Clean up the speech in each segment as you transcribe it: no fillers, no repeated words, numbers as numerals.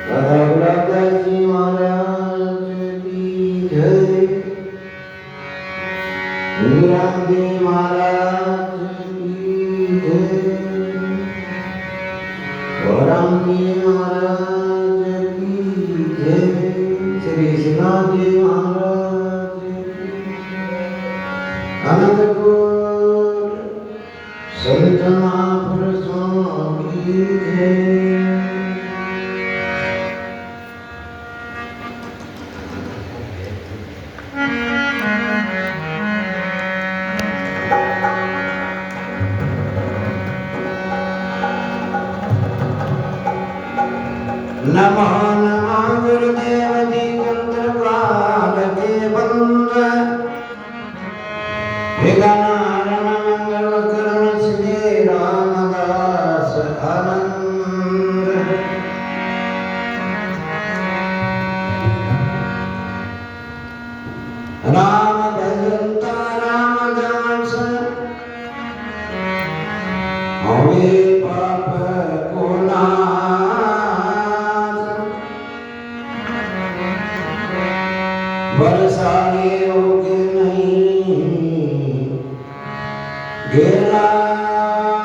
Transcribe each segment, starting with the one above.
राधा गुलाबदास जी महाराज की जय। इंदिरा जी महाराज की जय। गौरांग जी महाराज की जय। श्री श्रीनाथ जी महाराज की अनंतपुर संत महापुरुषों की जय। नमः नमः गुरुदेव जी चंद्रकाल के बंद विघ्नारण मंगल करण श्री रामदास आनंद। राम भजनता रामदास हमें पाप को नाश। बरसाने योग्य नहीं गिरा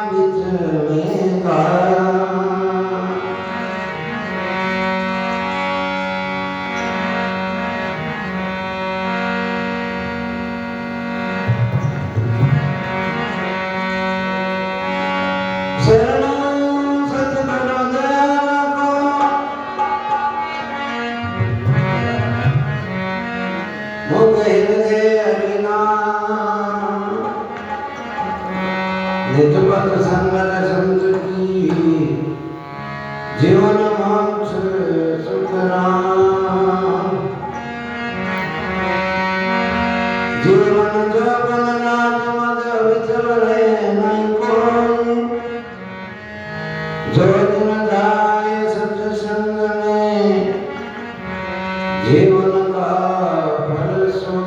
बीच में गाया। शरणं सतगुरु दयाल को मुख हृदय हरिनाम। नित पथ संगत संत की जीवन मोक्ष सुख राम। जीवन जोगन राज मद विचल रहे नहीं कोई। जो दिन जाए सत्संग में जीवन का फल सो।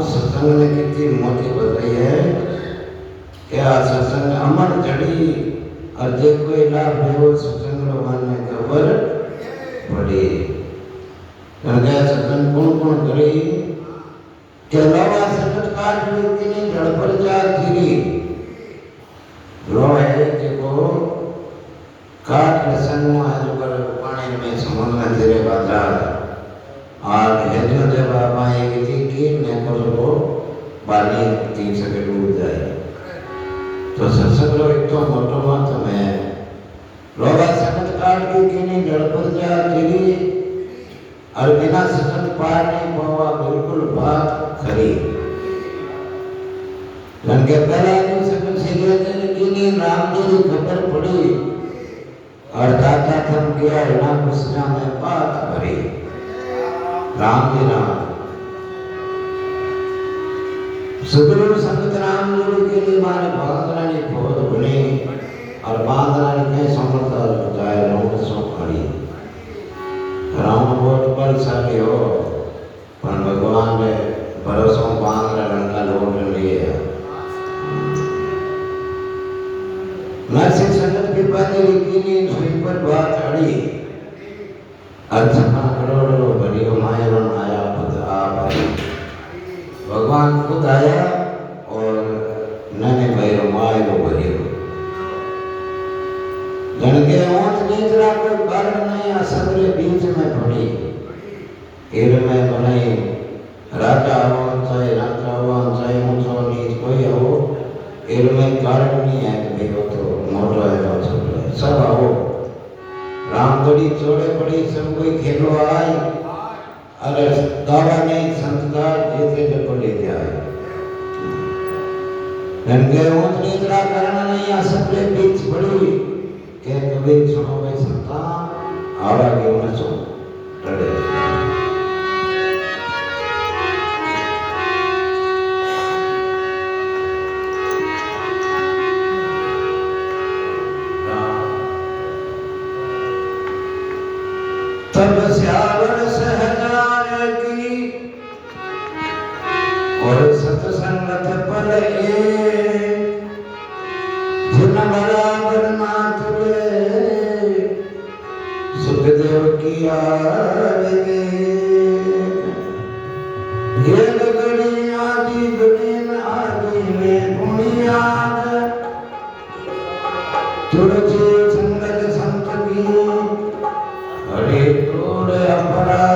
सत्संग ने कितनी मोटी बताई है कि आ सत्संग अमर जड़ी और जे कोई लाभ देवो सत्संग रो माने खबर पड़ी करके सत्संग कौन करी के लावा संकट काट व्यक्ति ने जड़ पर जा थी रो है जे को काट रसन में आज पर पानी में समुद्र में तेरे बाजार और हेतु देव बाबा एक की ने को बाली 3 सेकंड डूब जाए तो सत्संग रो एक तो मोटो मत में रोगा संकट काट के किनी जड़ पर जा तेरी और बिना सत्संग पार नहीं पावा बिल्कुल बात खरी लंके पहला दिन से कुछ सीधे किनी राम जी की खबर पड़ी और दादा थम गया ना कुछ ना में बात भरी राम जी नाम सदगुरु संगत राम गुरु के लिए मारे बांधना ने बहुत बने और बांधना ने कई समर्थ जाए राम सो खड़ी राम बहुत बलशाली हो पर भगवान ने भरोसा बांध लंका लौट लिए नरसिंह संगत की बातें लिखी सुई पर बात अड़ी अर्चना करोड़ों बड़ियों मायरों आया खुद आप भगवान खुद आया और नने भैरो मायरो भरियो जनके ओंठ नीचरा कोई कारण नहीं असबरे बीच में पड़ी एर में बनाई राजा हो चाहे राजा हो चाहे ऊंचो नीच कोई हो एर में कारण नहीं है कि देखो तो मोटो है तो छोटो है सब आओ राम गड़ी चोड़े पड़ी सब कोई खेलो आए अरे दावा नहीं संस्कार जैसे जब ले जाए गंगे ऊंच नीचरा करना नहीं असबरे बीच पड़ी के कभी सुनो भाई संता आवा के उन्हें सो टड़े तब श्यावर सहजार की और सत्संगत पल जिन बराबर नाथ वे सुखदेव की आगे ये गड़ी आदि गड़ीन आदि में बुनियाद तुलसी संगत संत की हरे तोड़ अपराध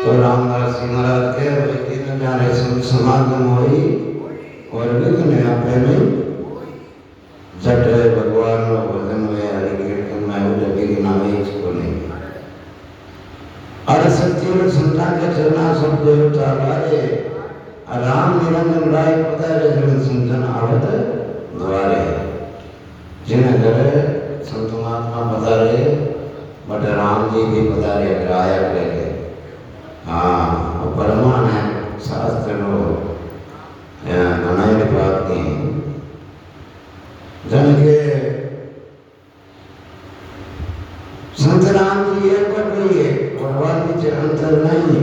तो रामदास जी महाराज के तीन जाने समागम हुई और विघ्न आपे में जट भगवान भजन में हरि कीर्तन में उठे विघ्न आवे इसको नहीं और सत्य संतान के चरणा सब देवता लारे राम निरंजन राय पधारे जन संतन आवत द्वारे जिन घरे संत महात्मा पधारे बट राम जी भी पधारे आया करे हाँ परमान है शास्त्र नो घनाई बात नहीं जन के संत राम जी एक पर कोई है भगवान के अंतर नहीं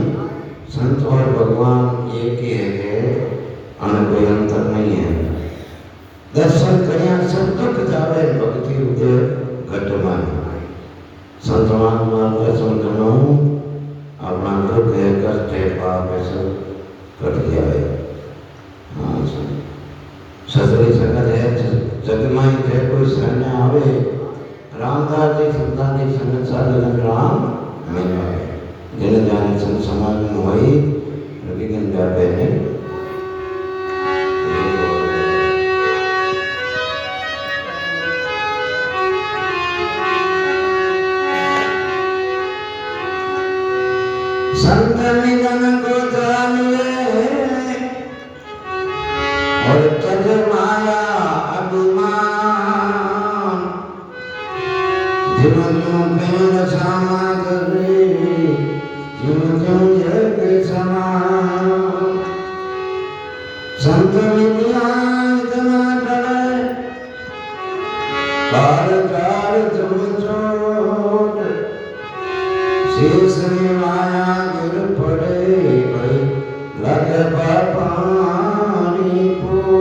संत और भगवान एक ही है के कोई अंतर नहीं है दर्शन करिया सब दुख जावे भक्ति उदय घटमान संत महात्मा दर्शन करो अपना दुख है कष्ट है पाप है सब कट जाए हाँ सदरी सकत है जगमाई है कोई शरण आवे रामदास जी सुल्तान जी संगत साधन राम मिल आवे जिन जाने संत समाज में हुई विघ्न व्यापे ने संत निगम को जानिए और तज माया अभिमान जीवन में क्षमा करे जीवन जग समान संत नित्यान तना डरे कार कार तुम चोट शेष माया गिर पड़े भाई लगे पानी पो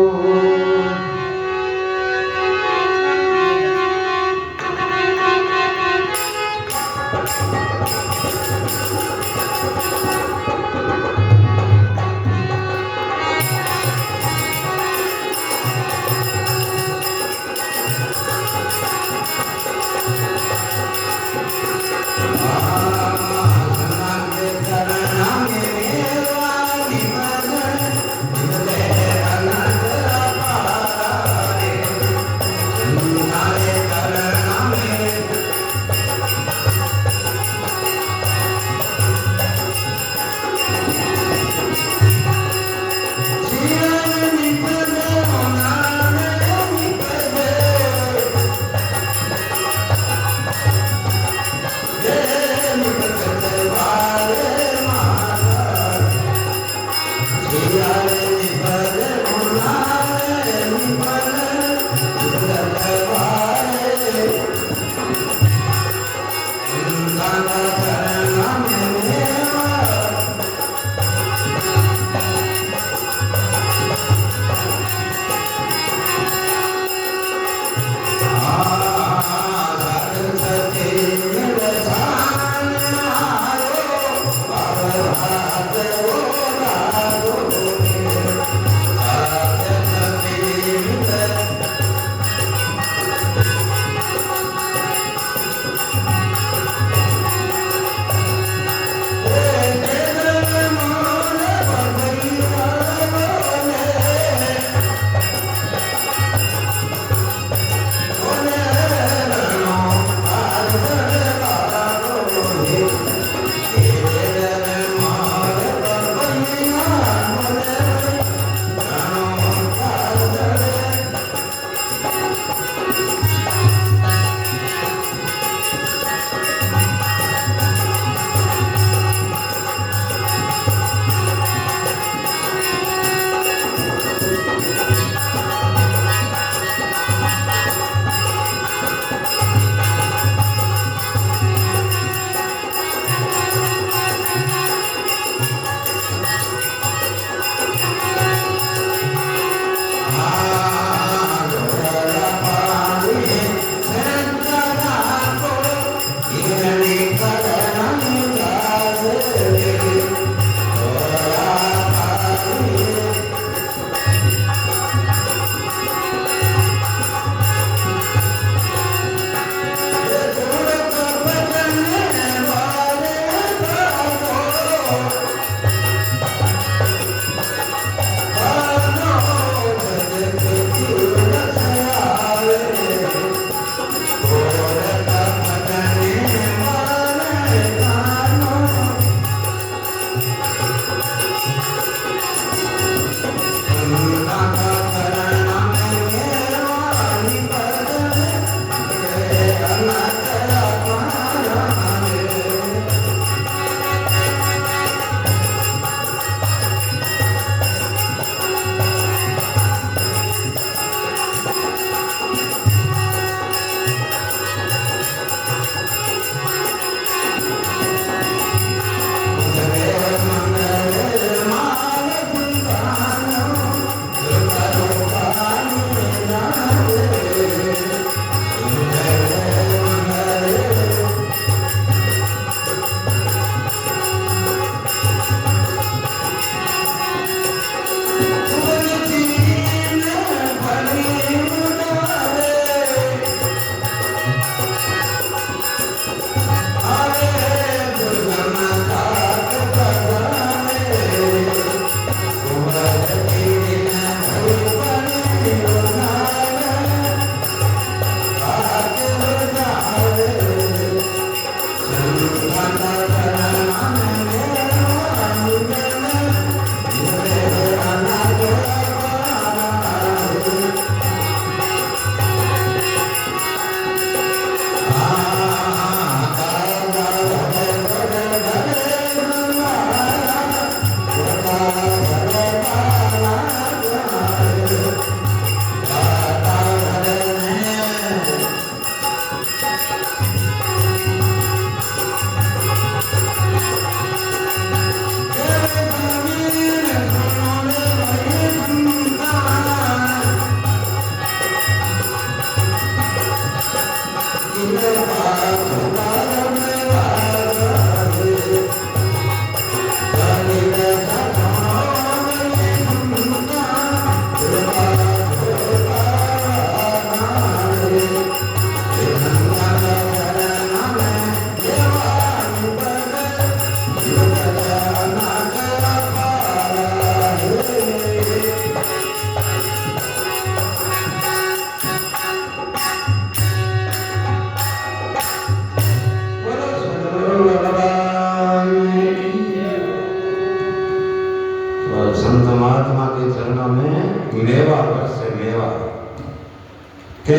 के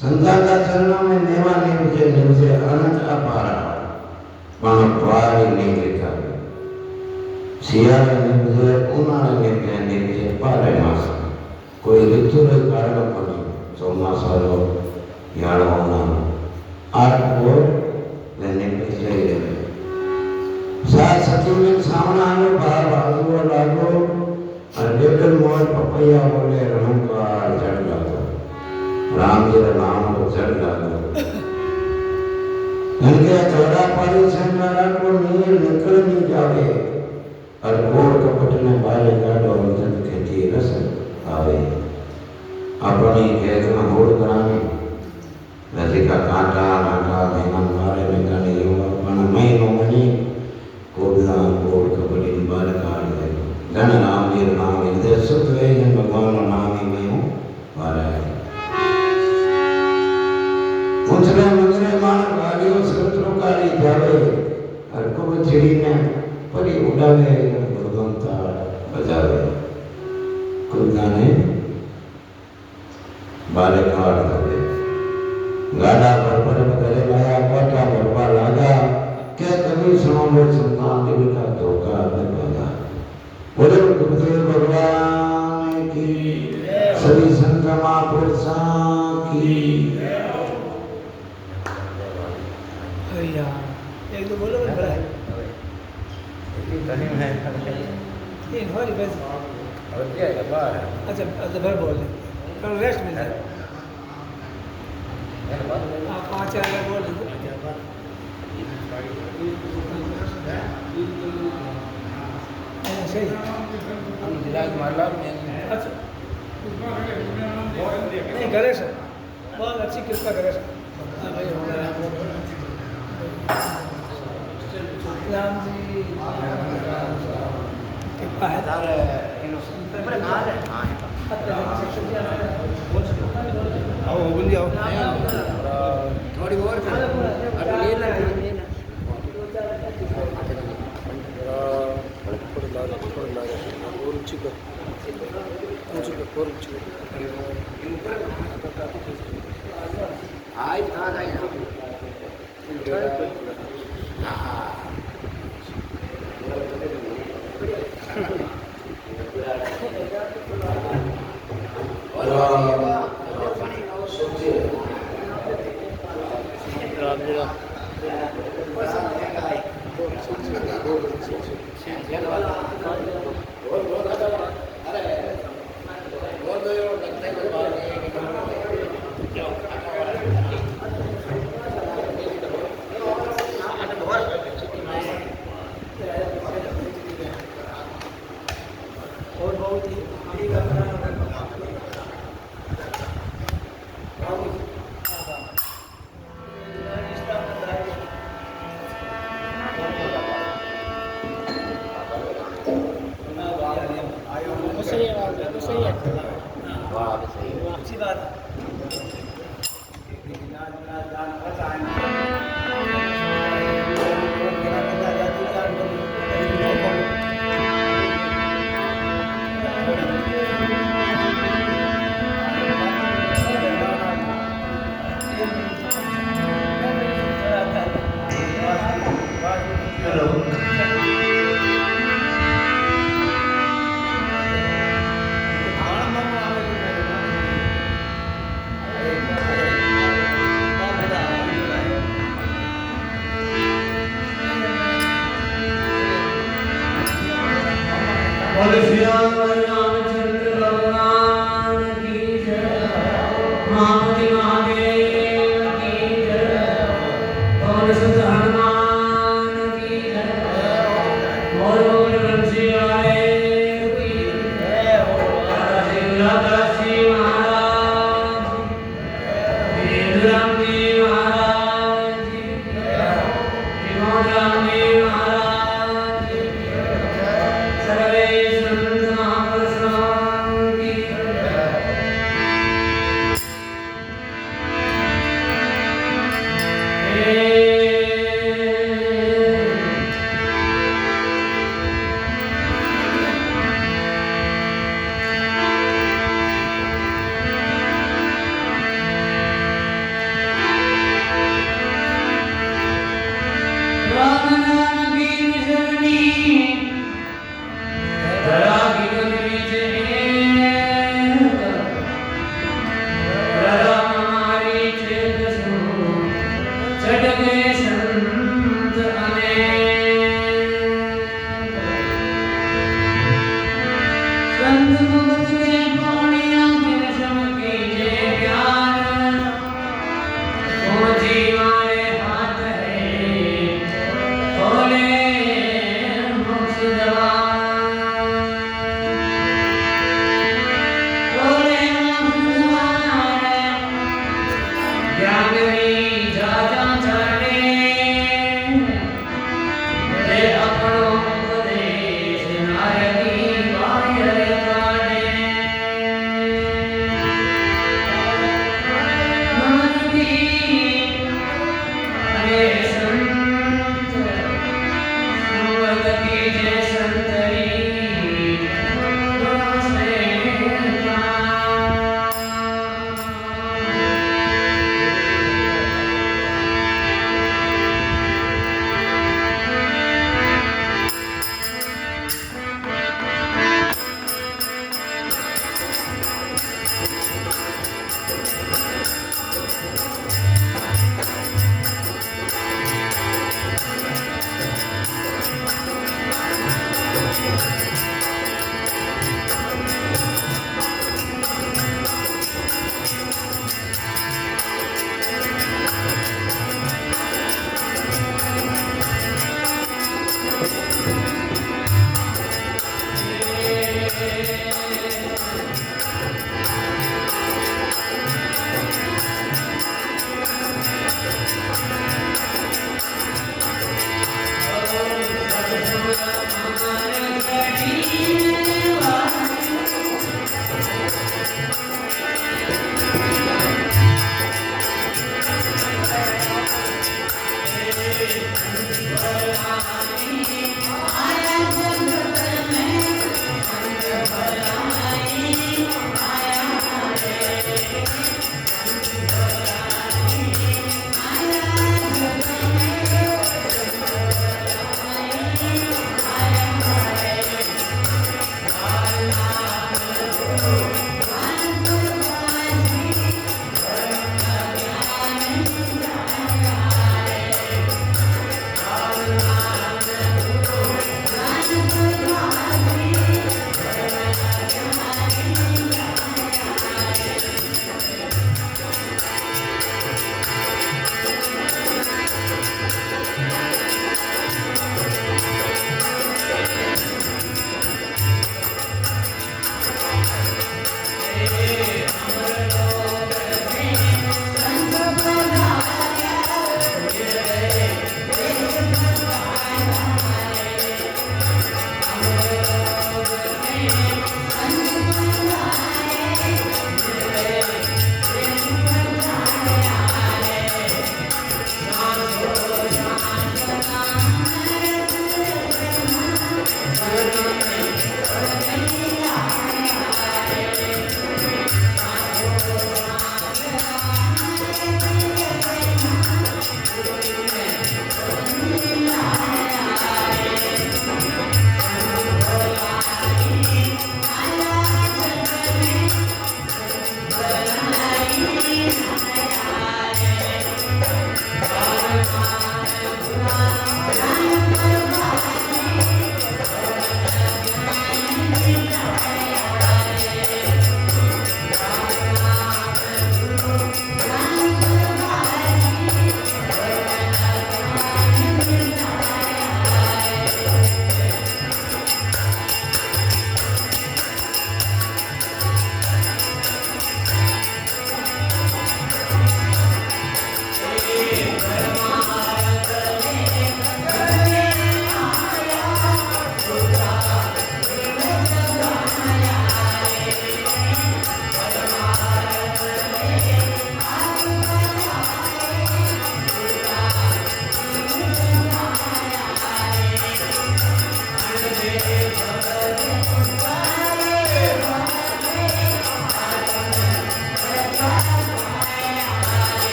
संतांच्या चरणामध्ये नेवा निवजे अनंत अपारा पण पारी निवृत्ता सियारे निवजे उन्हाळे निवजे पारे मास कोई ऋतुरे कारण पड़ी ચોમાસારો યાળવાનો આઠ બોર ને નિવજે સાત સતુમે સાવણાનો ભાર વાગવો લાગો અને ડેડલ મોર પપૈયા બોલે રણકાર ચડ લાગો राम जी का नाम को चढ़ लागो इनके चौड़ा पारी संगारा को नीर निकल नहीं जावे और गोड़ कपट ने बाले गाड़ो वजन खेती रस आवे अपनी खेत में होड़ कराने नदी का कांटा नाटा मेहमान मारे मेहमान युवा पण महीनों मनी कोबला गोड़ कपटी बाल काट दे धन राम जी नाम इधर सुत वे भगवान नाम ही में हूँ वाला उतरे मंदिरे मान गालियों समुद्रों काली जावे और कुब चिड़ी ने परी उड़ावे भगवंता बजावे कुछ गाने बाले काट दे गाड़ा पर करे लाया कोटा भरवा लागा क्या कभी सुनो में संतान दिल का धोखा न पागा बोले गुरुदेव भगवान की सभी संत महापुरुषों की एक दो बोलो बड़ा है ये हमारी बस और क्या है बाहर है अच्छा अच्छा भर बोल कल रेस्ट मिल जाए आप 5 आगे बोल सही हम जिला मारला में अच्छा नहीं करे सर बहुत अच्छी कृपा करे सर राम जी कृपा है सारे इन पर कहां है आओ बोल जाओ थोड़ी और कर अब लेना आज कहाँ जाए और बहुत ही अच्छी बात हाथ है, भोले मोक्ष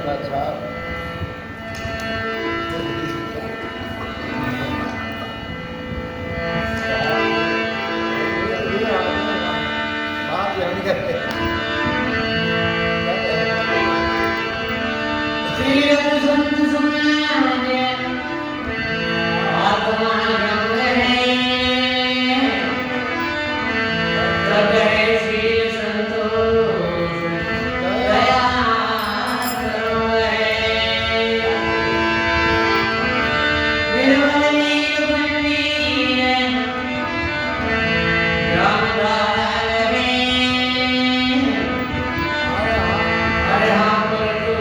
बादशाह बात यानी करते तीरथ संत समाने आत्मा रंग है तब है शील संतोष दया धर्म है निर्मल नीलकंठीय रामधारा है अरे हाँ पर तू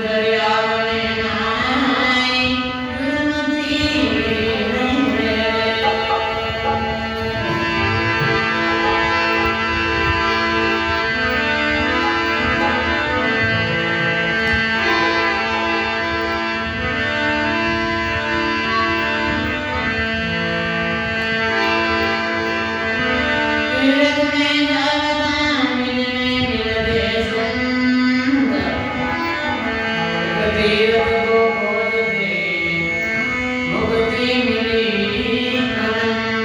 दरिया में नहाई दुर्मति नहीं है तीरथ में जाता मिलने मिलते संग तीरथ को खोज दे मुक्ति मिली अनंत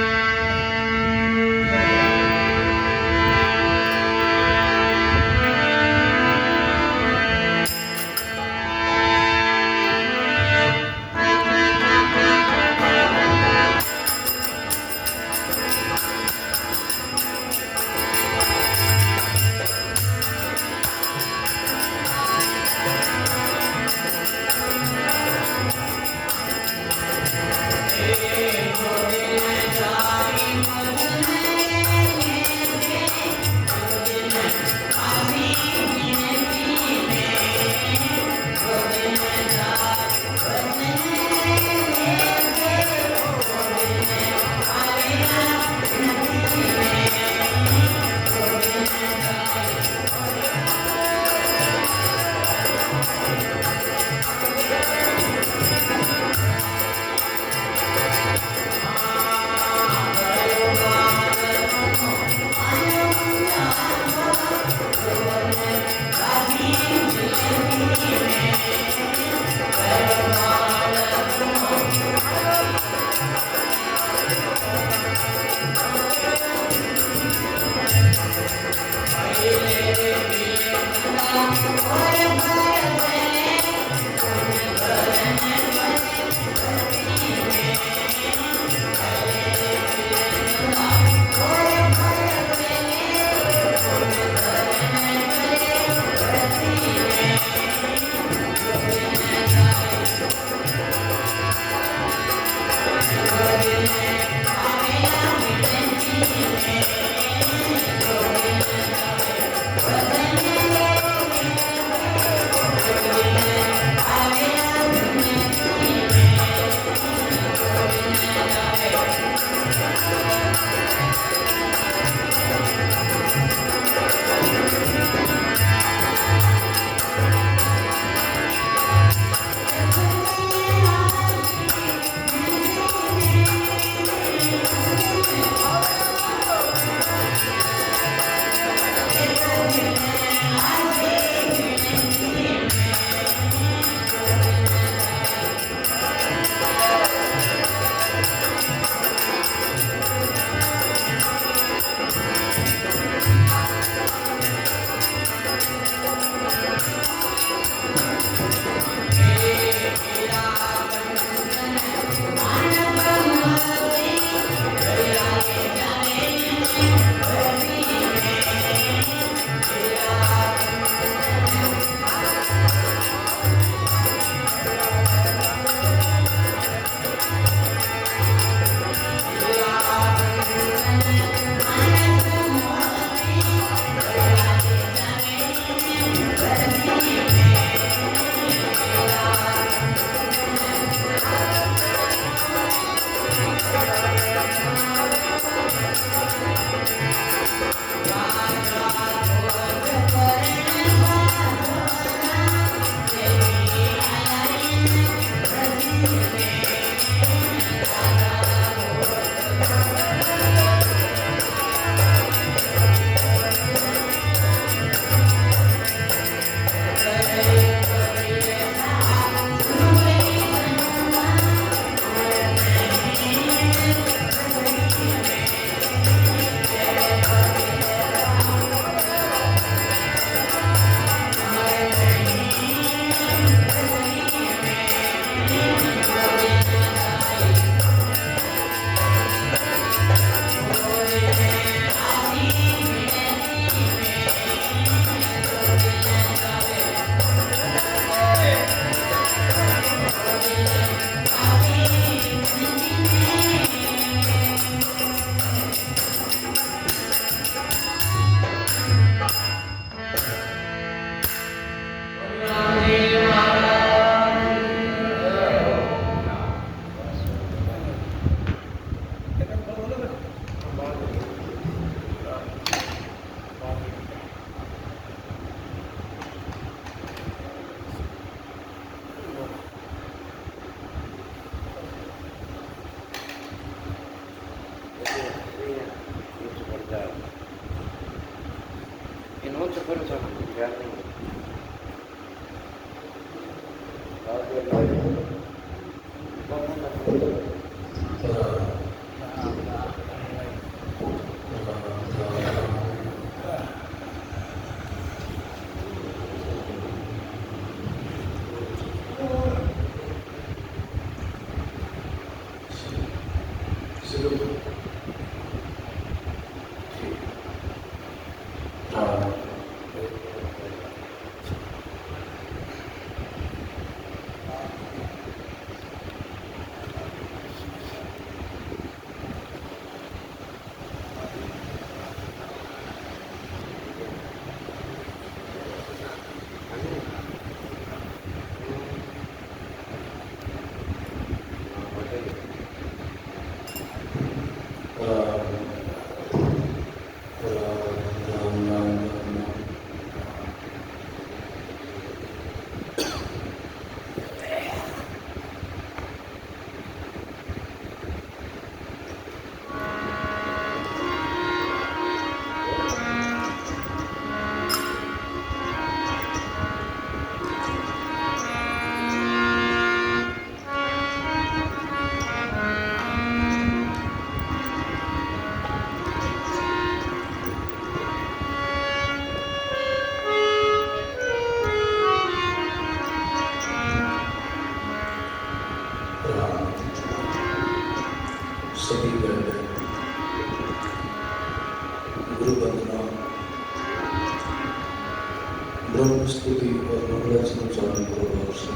स्तुति और मंगलाचरण उच्चारण करो गौर से।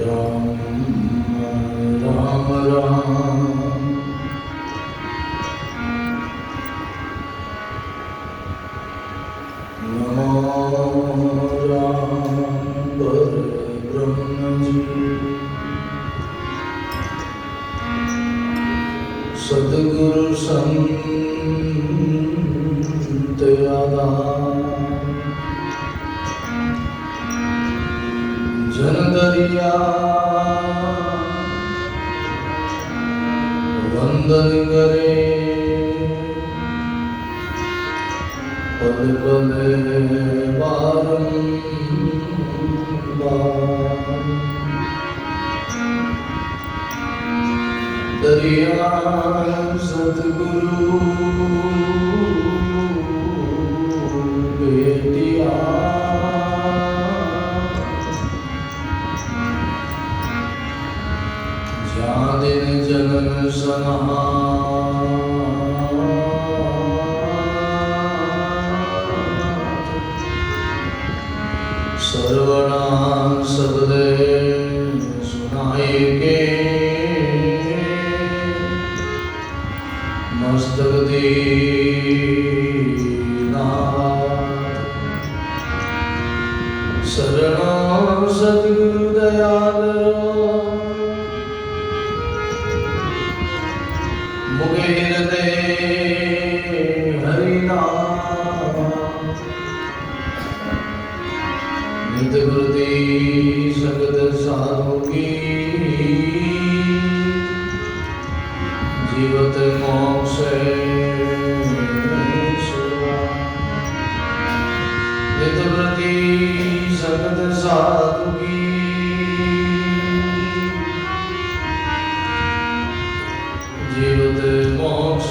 राम राम राम नमो राम ब्रह्म जी सद्गुरु संत जन दरिया वंदन करे पल पल बारंबार दरिया सतगुरु बेटिया जहाँ दिन जनन सना सर्वना सबदे सुनाए के मस्तक दीना शरणं सद्गुरु दयाल मुगे हृदय हरिनाम नित वृत्ति सगत साधु की जीवत मोक्ष नित वृत्ति सगत साधु की जीवत मोक्ष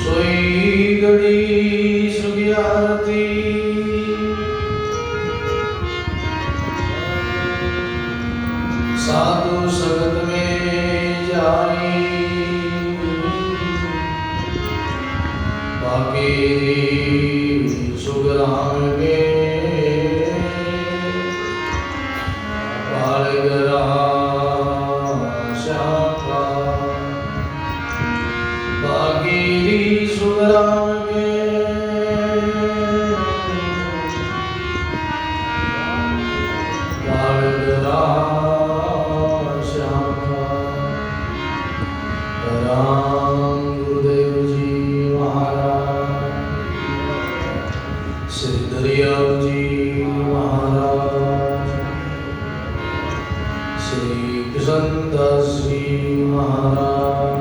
सोई घड़ी सुगियारती साधु संगत में जाई बाकी सुगराम के बालगरा शाखा बाकी सुगराम के बालगरा राम गुरुदेव जी महाराज श्री दरियाव जी महाराज श्री कृष्णदास जी महाराज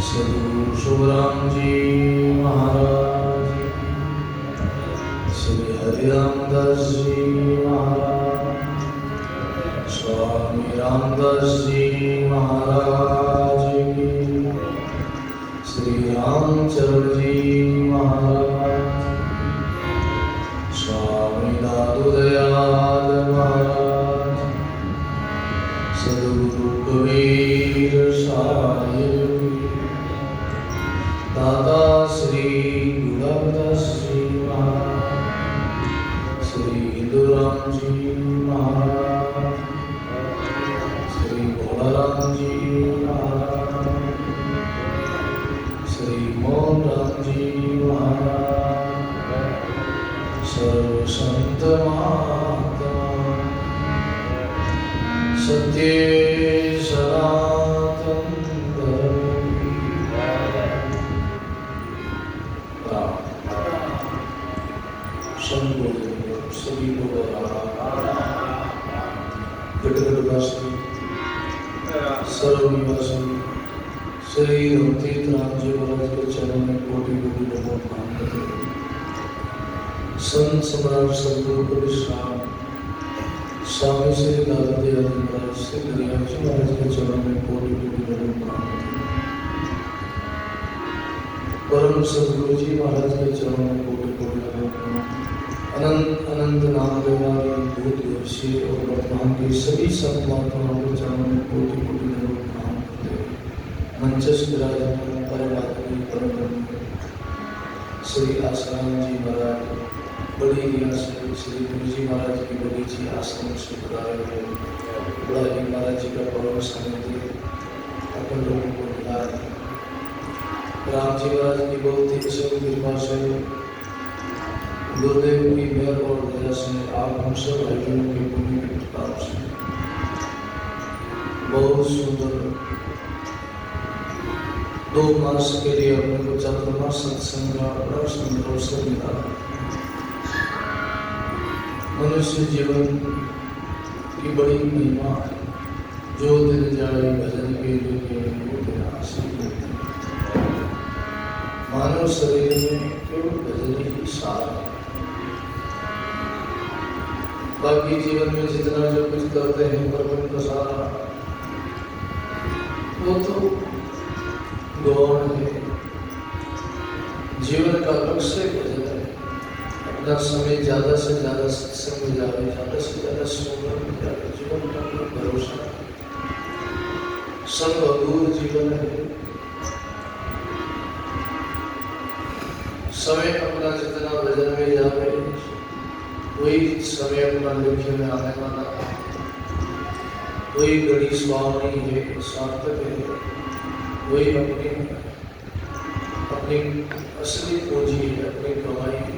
सद्गुरु शुभराम जी महाराज श्री हरिरामदास जी महाराज स्वामी रामदास जी महाराज की श्री रामचरण जी महाराज स्वामी दादू दयाल महाराज सद्गुरु कबीर साहिब दादा श्री गुलाबदास जी महाराज श्री हिंदुराम जी महाराज श्री भोलाराम जी महाराज श्री मोहन राम जी महाराज सर्व संत महात्मा सत्य सनातन धर्म सभी लोग गटगटवासी सर्वनिवासी श्री रमतीत राम जी महाराज के चरणों में कोटि कोटि नमो प्रणाम करते हैं। संत सम्राट सद्गुरु विश्राम स्वामी श्री दादा दयाल महाराज श्री दरियाव जी महाराज के चरणों में कोटि कोटि नमो प्रणाम करते हैं। परम सद्गुरु जी महाराज के चरणों में कोटि कोटि नमो प्रणाम। अनंत अनंत नाम देवारी भूत वर्षी और वर्तमान के सभी संतमात्माओं को चरणों में कोटि कोटि दंडवत प्रणाम करते हैं। मंचस्थ विराजमान परम आदमी परम ब्रह्म श्री आसाराम जी महाराज बड़ी रिया से श्री गुरु जी महाराज की बड़ी जी आश्रम से पधारे हुए बड़ा जी महाराज जी का परम सानिध्य अपन लोगों को मिला है। राम जी महाराज की बहुत ही असीम कृपा से गुरुदेव की मेहर और दया से आप हम सब भाइयों के पुण्य के प्रताप से बहुत सुंदर 2 मास के लिए अपने को चातुर्मास सत्संग का बड़ा सुंदर अवसर मिला। मनुष्य जीवन की बड़ी महिमा जो दिन जाए भजन के लिए वो दिन आसन होती। मानव शरीर में केवल भजन ही सार है। बाकी जीवन में जितना जो कुछ करते हैं परम प्रसाद वो तो गौण है। जीवन का लक्ष्य भजन है। अपना समय ज्यादा से ज्यादा सत्संग में जाए, ज्यादा से ज्यादा सुमरन में जाए। जीवन का कोई भरोसा है। संग अधूर जीवन है। समय अपना जितना भजन में जाए वही समय अपना लक्ष्य में आने वाला है। वही घड़ी स्वामी है, सार्थक है। वही अपनी असली पूंजी है, अपनी कमाई है।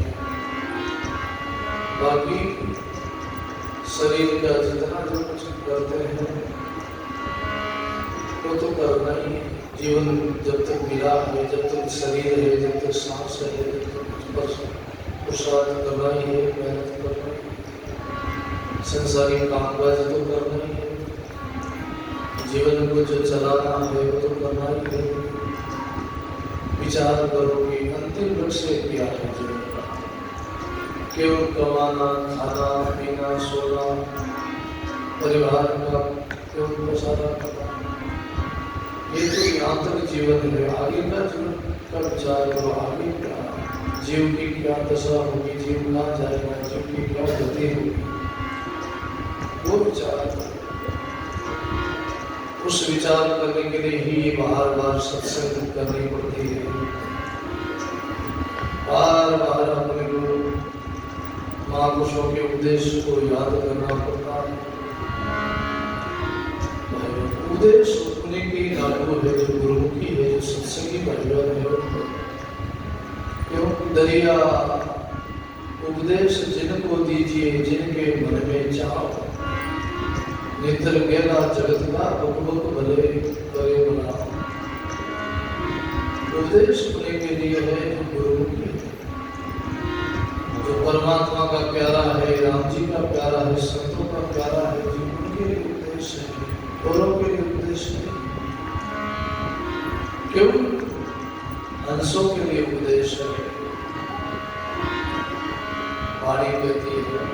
बाकी शरीर का जितना जो कुछ करते हैं वो तो करना ही है। जीवन जब तक मिला है, जब तक शरीर है, जब तक सांस है, जब तक कुछ पुरुषार्थ करना ही है, मेहनत करना ही है। संसारी कामकाज तो करना ही है। जीवन को जो चलाना है वो तो करना ही है। विचार करो कि अंतिम लक्ष्य क्या है जीवन का। केवल कमाना, खाना, पीना, सोना, परिवार का केवल प्रसारण करना, ये तो यांत्रिक जीवन है। आगे का जीवन का विचार करो। आगे क्या जीव की क्या दशा होगी, जीव कहाँ जाएगा, जीव की क्या गति होगी, वो विचार करो। उस विचार करने के लिए ही बार बार सत्संग करनी पड़ती है। बार बार अपने को महापुरुषों के उपदेश को याद करना पड़ता है। उपदेश उन्हीं की लागू है जो गुरुमुखी है, जो सत्संगी भाइयों है। क्यों दरिया उपदेश जिनको दीजिए जिनके मन में चाहो, नितर गेला जगत का बुक बुक भले करे बनाओ। उपदेश उन्हीं के लिए है जो गुरुमुखी है, जो परमात्मा का प्यारा है, राम जी का प्यारा है, संतों का प्यारा है। जो उनके लिए उपदेश है, औरों के लिए उपदेश नहीं। क्यों हंसों के लिए उपदेश है। वाणी कहती है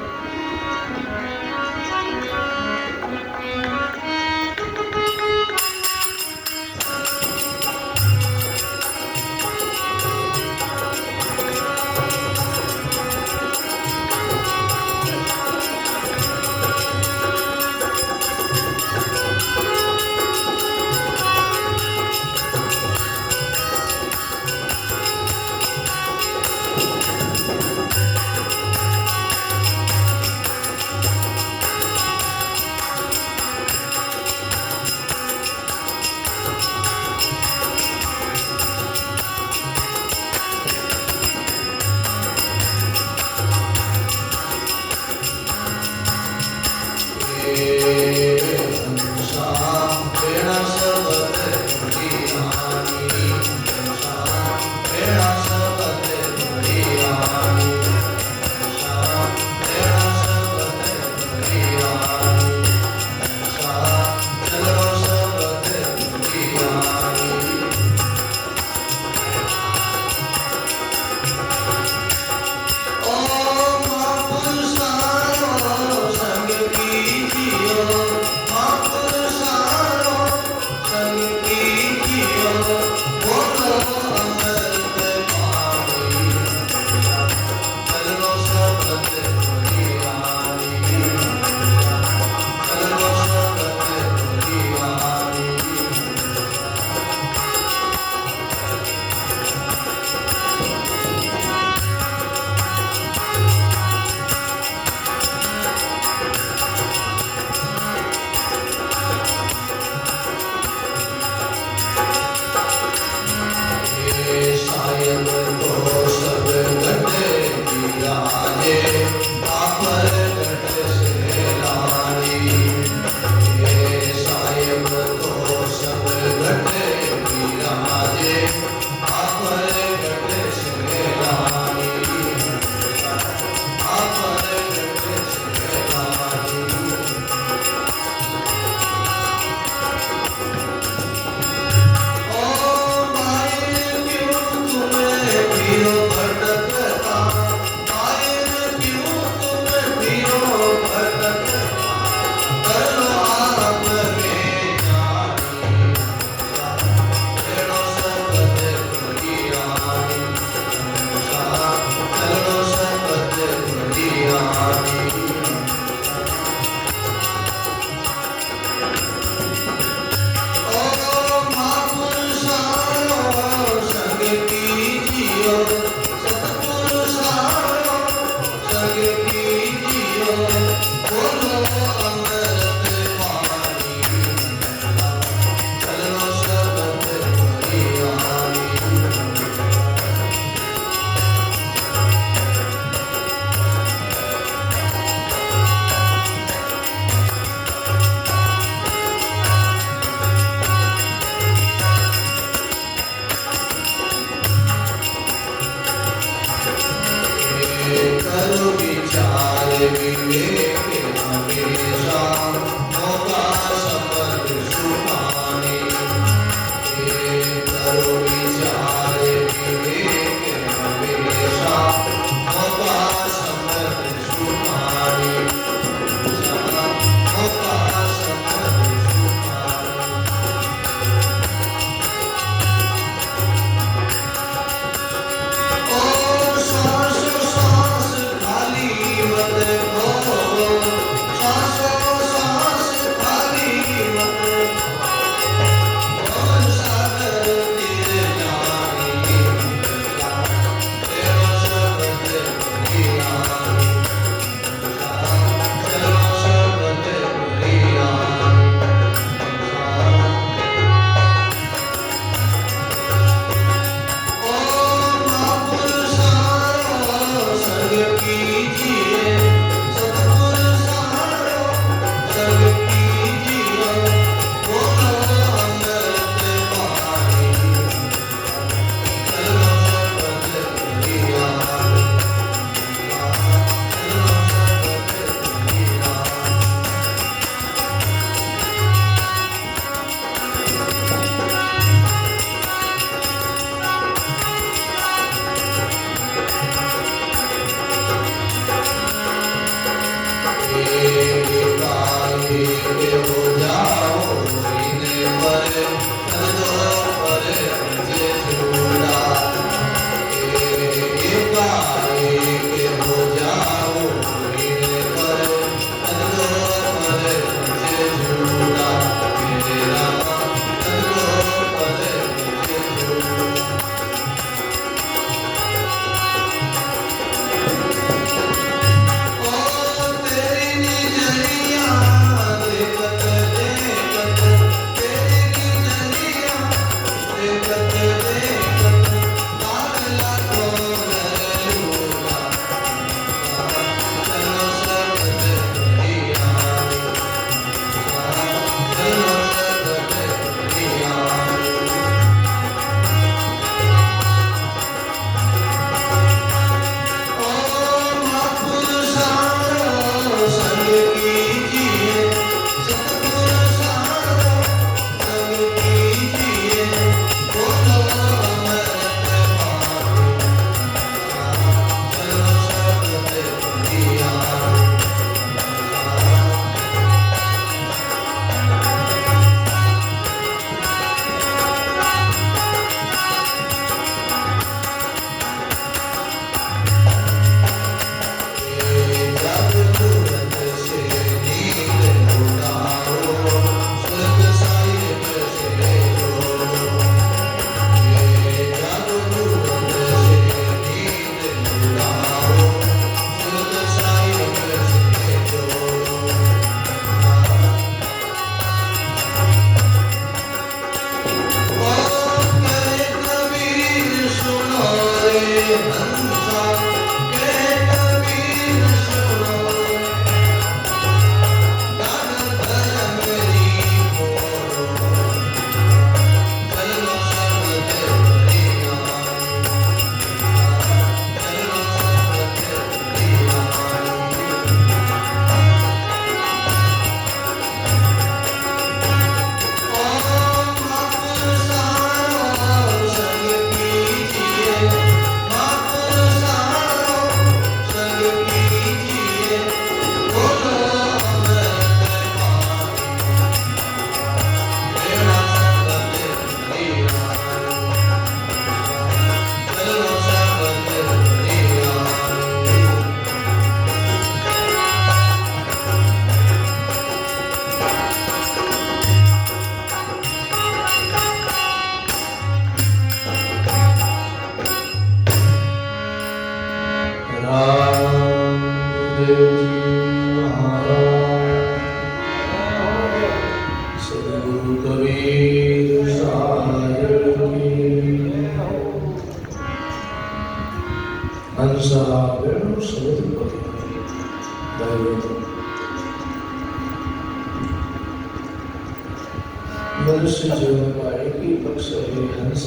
मनुष्य जीवन का एक ही लक्ष्य है हंस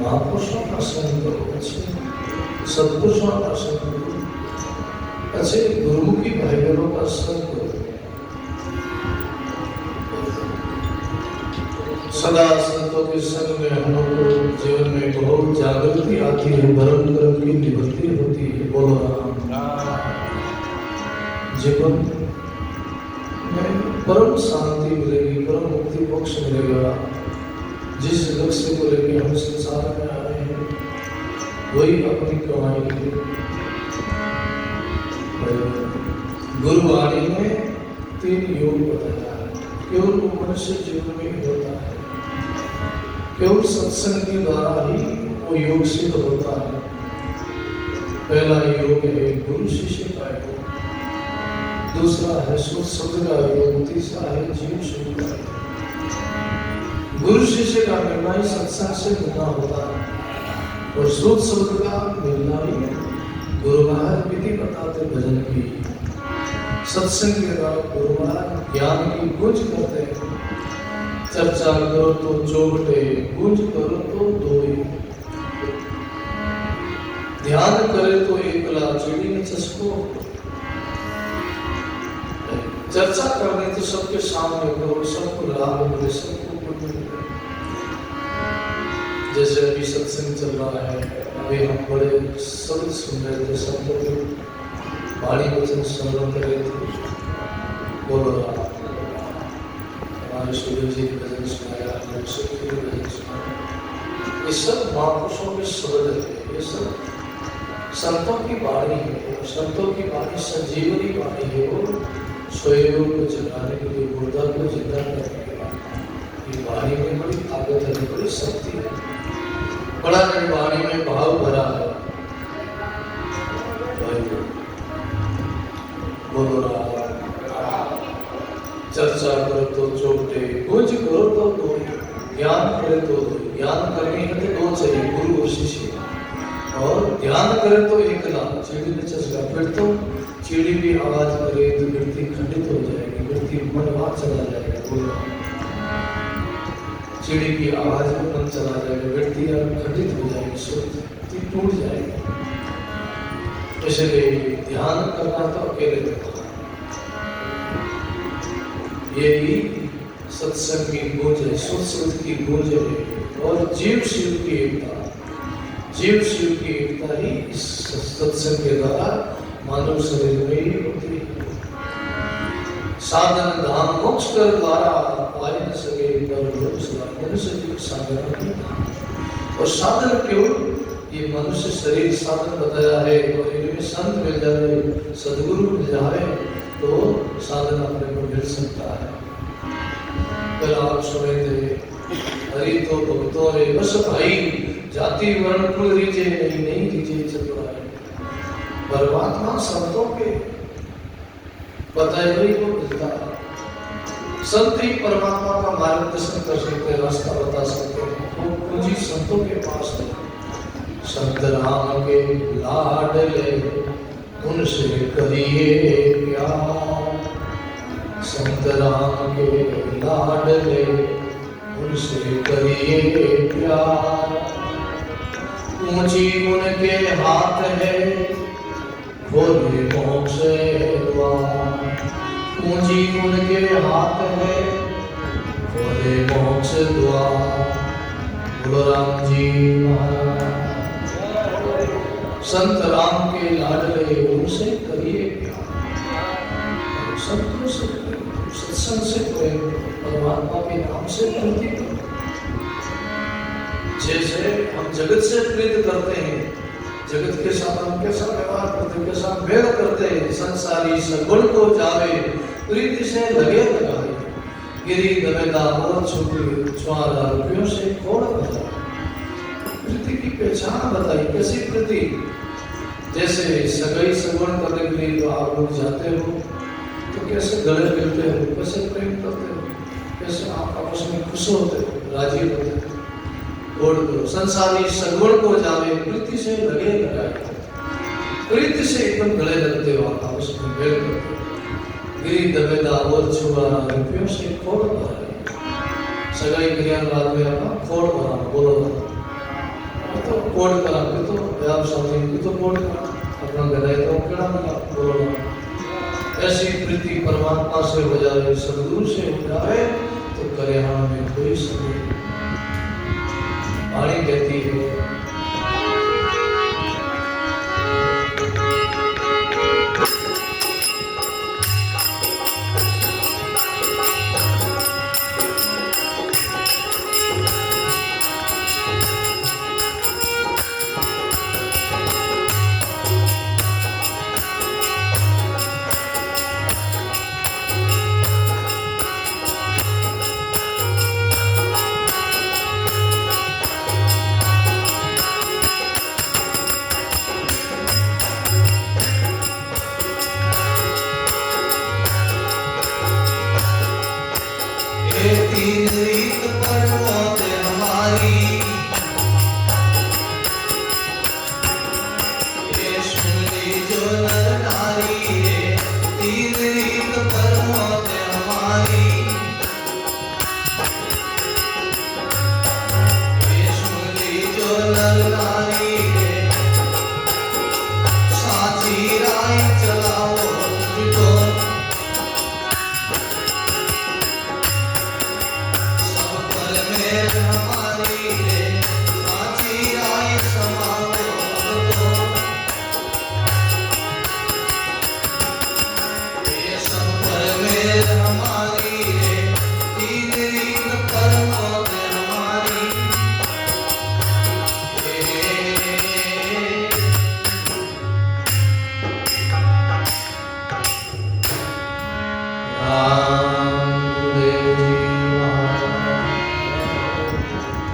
महापुरुषों का संग करो, अच्छे सत्पुरुषों का संग करो, अच्छे गुरुमुखी भाई बहनों का संग करो। सदा संतों के संग में हम लोग को जीवन में बहुत जागृति आती है, धर्म कर्म की निवृत्ति होती है। बोलो राम। जीवन में परम शांति मिलेगी, परम मुक्ति मोक्ष मिलेगा। जिस लक्ष्य को लेकर हम संसार में आ रहे हैं वही अपनी कमाई है। गुरुवाणी में 3 योग बताया है, केवल मनुष्य जीवन में ही होता है, केवल सत्संग के द्वारा ही वो योग सिद्ध होता है। पहला योग है गुरु शिष्य का योग, दूसरा है शुद्ध शब्द का योग, तीसरा है जीव शिव का योग। गुरु शिष्य का मिलना ही सत्संग से मिलना होता है और शुद्ध शब्द का मिलना ही गुरु महाराज विधि बताते भजन की। सत्संग के द्वारा गुरु महाराज ज्ञान की गूंज करते हैं। चर्चा करो तो चौबटे, गूंज करो तो दोई, ध्यान करे तो एकला, चिड़ी में चस्को। चर्चा करने तो सबके सामने करो, सबको लाभ मिले, सबको पुण्य मिले। जैसे अभी सत्संग चल रहा है, अभी हम बड़े शब्द सुन रहे थे, शब्दों के वाणी वचन श्रवण कर रहे थे। बोलो राम। हमारे सूर्य जी ने भजन सुनाया, हमारे सूर्य जी ने भजन सुनाया। ये सब महापुरुषों के शब्द है, ये सब संतों की वाणी है। संतों की वाणी संजीवनी वाणी है। वो स्वयं को जगाने के लिए, मुर्दा को जिंदा करने के लिए ये वाणी में बड़ी ताकत है, बड़ी शक्ति है। बड़ा वाणी में भाव भरा है। बोलो राम। चर्चा करो तो चौटे, कुछ करो तो दो, ज्ञान करे तो दो। ज्ञान करनी है तो 2 चाहिए, गुरु और शिष्य। और ध्यान करे तो एकला, चिड़ी में चस्का। फिर तो चिड़ी भी आवाज करे तो वृत्ति खंडित हो जाएगी, वृत्ति मनवा चला जाएगा। बोलो चिड़ी की आवाज में मन चला जाएगा, वृत्ति खंडित हो जाएगी, सुरती टूट जाएगी। इसलिए ध्यान करना तो अकेले करना। यही सत्संग की गूंज है, सुध की गूंज है। और जीव शिव की एकता, जीव शिव की एकता ही इस सत्संग के द्वारा मानव शरीर में ही होती है। साधन धाम मोक्ष कर द्वारा पाए न सके मनुष्य जीव साधन। और साधन केवल ये मनुष्य शरीर साधन बताया है। और इनमें संत मिल जाए, सदगुरु मिल जाए तो साधन अपने को मिल सकता है। कल आप सुने थे, हरि तो भक्तों रे बस भाई, जाति वर्ण कुल रीजे नहीं रीजे चतुराई। परमात्मा संतों के पता ही को मिलता है। संत ही परमात्मा का मार्गदर्शन कर सकते, रास्ता बता सकते हैं। वो पूंजी संतों के पास है। संत राम के लाडले उनसे करिए प्यार, संत राम के लाडले उनसे करिए प्यार। ऊंची उनके हाथ है, खोले मोक्ष द्वार। ऊंची उनके हाथ है, खोले मोक्ष द्वार। बोलो राम जी महाराज। संत राम के लाडले उनसे करिए प्यार। संतों से सत्संग से प्रेम, परमात्मा के नाम से प्रीति करो। जैसे हम जगत से प्रीत करते हैं, जगत के साथ हम कैसा व्यवहार करते हैं, कैसा वेद करते हैं। संसारी सगुण को जावे, प्रीति से लगे लगाए। गिरी दबेदा और छुपी छुआरा, रुपयों से खोड़ बजाए। प्रीति की पहचान बताई, कैसी प्रीति। जैसे सगाई सगुण करने के लिए तो आप लोग जाते हो तो कैसे गले मिलते हो, कैसे प्रेम करते हो, कैसे आप आपस में खुश होते हो, राजी होते हो। और करो संसारी सगुण को जावे, प्रीति से लगे लगाए। प्रीति से एकदम गले लगते हो, आप आपस में मेल करते हो। गिरी दबेदा और छुआ, रुपयों से खोड़ बजाए। सगाई क्रिया बाद में अपना कोड करा बोलो तो कोड करा तो व्याप शादी तो कोड करा अपना गदाई तो केड़ा मिला बोलो ऐसी प्रीति परमात्मा से हो जाए सदगुरु से हो जाए तो कल्याण में कोई सभी वाणी कहती है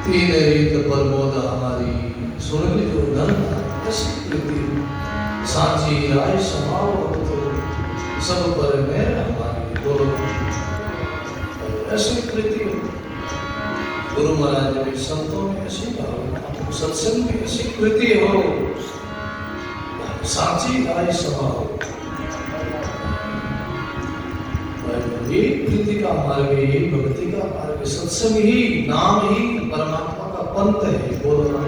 तीन रीत प्रमोद हमारी सुन लीजो धन ऐसी प्रीति सांची राय समाओ तो सब पर मेर हमारी बोलो ऐसी प्रीति गुरु महाराज ने संतों में ऐसी भावना सत्संग में ऐसी प्रीति हो सांची राय समाओ ये प्रीति का मार्ग है, ये भक्ति का मार्ग है, सत्संग ही नाम ही परमात्मा का पंथ है। बोल रहा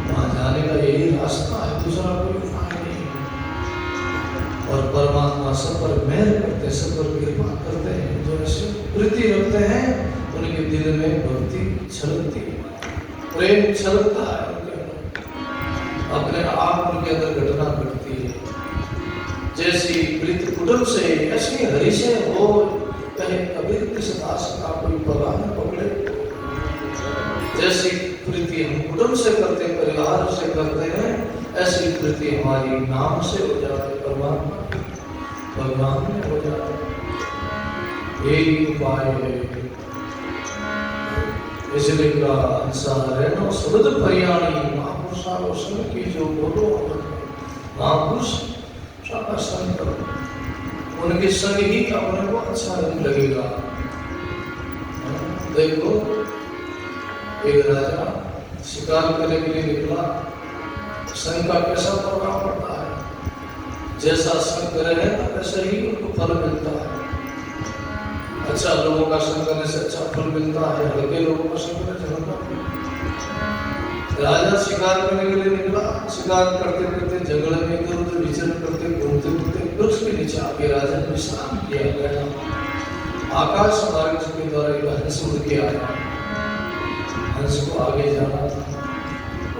वहां जाने का यही रास्ता है, दूसरा कोई उपाय नहीं। और परमात्मा सब पर मेहर करते हैं, सब पर कृपा करते हैं। जो ऐसे प्रीति रखते हैं उनके दिल में भक्ति छलकती है, प्रेम छलकता है उनके अंदर, अपने आप उनके अंदर घटना घटती है। जैसी प्रीति कुटुंब से ऐसी हरि से हो, कहे कबीर किस दास का कोई पगा न पकड़े। जैसी प्रीति हम कुटुंब से करते, परिवार से करते हैं, ऐसी प्रीति हमारी नाम से हो जाए, परमात्मा भगवान में हो जाए। यही उपाय है। इसलिए का इंसान रहना शब्द परियाणी महापुरुषा रोशन की जो बोलो महापुरुष का संग करो, उनके संग ही अपने को अच्छा नहीं लगेगा। देखो एक राजा शिकार करने के लिए निकला, संग का कैसा प्रभाव पड़ता है। जैसा संग करे ना वैसा ही उनको फल मिलता है। अच्छा लोगों का संग करने से अच्छा फल मिलता है, हल्के लोगों का संग करने से हल्का। राजा शिकार करने के लिए निकला, शिकार करते करते जंगल में इधर उधर विचरण करते घूमते घूमते वृक्ष के नीचे आके राजा ने विश्राम किया गया। आकाश मार्ग के द्वारा एक हंस उड़ के आया, हंस को आगे जाना था।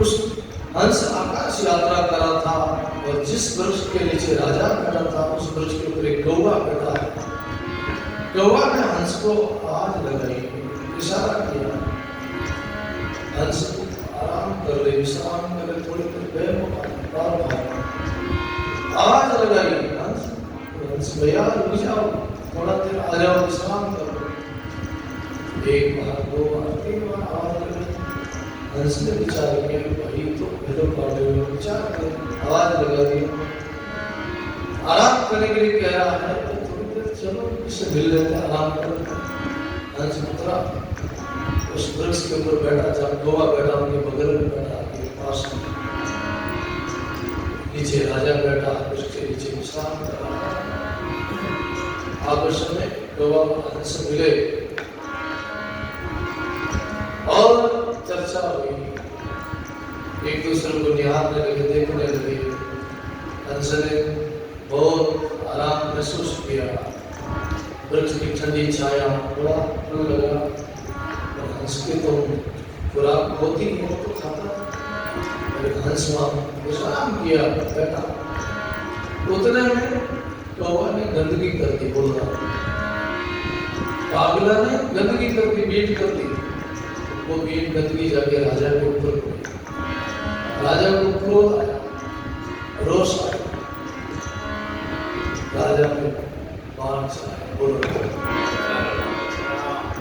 उस हंस आकाश यात्रा कर रहा था और जिस वृक्ष के नीचे राजा बैठा था उस वृक्ष के ऊपर एक कौवा बैठा है। कौवा ने हंस को आवाज लगाई, इशारा किया, हंस आराम कर ले, विश्राम कर ले, थोड़ी देर बार आवाज लगाई, हंस भैया रुक जाओ, थोड़ा देर आ जाओ, विश्राम करो। एक बार, दो बार, तीन बार आवाज लगाई। हंस ने विचार किया, भाई तो भेड़ों पाले हुए विचार कर, आवाज लगा दी। आराम करने के लिए कह रहा है तो थोड़ी देर चलो इससे मिल लेते, आराम करो। हंस उतरा, उस वृक्ष के ऊपर बैठा, जब कौवा बैठा उनके बगल में बैठा, के पास नीचे राजा बैठा, उसके नीचे विश्राम कर रहा है। आपस में कौवा हंस मिले, दूसरे को निहारने लगे, देखने लगे। हंस ने बहुत आराम महसूस किया, वृक्ष की ठंडी छाया, बड़ा फल लगा। और हंस के तो खुराक होती है, वो तो खाता। हंस वहाँ विश्राम किया, बैठा। उतने में कौवा ने गंदगी कर दी, बोल रहा पागला ने गंदगी कर दी, बीट कर दी। वो बीट गंदगी जाके राजा के ऊपर पड़ी। राजा को क्रोध आया, रोष आया। राजा ने बाण चलाया, बोल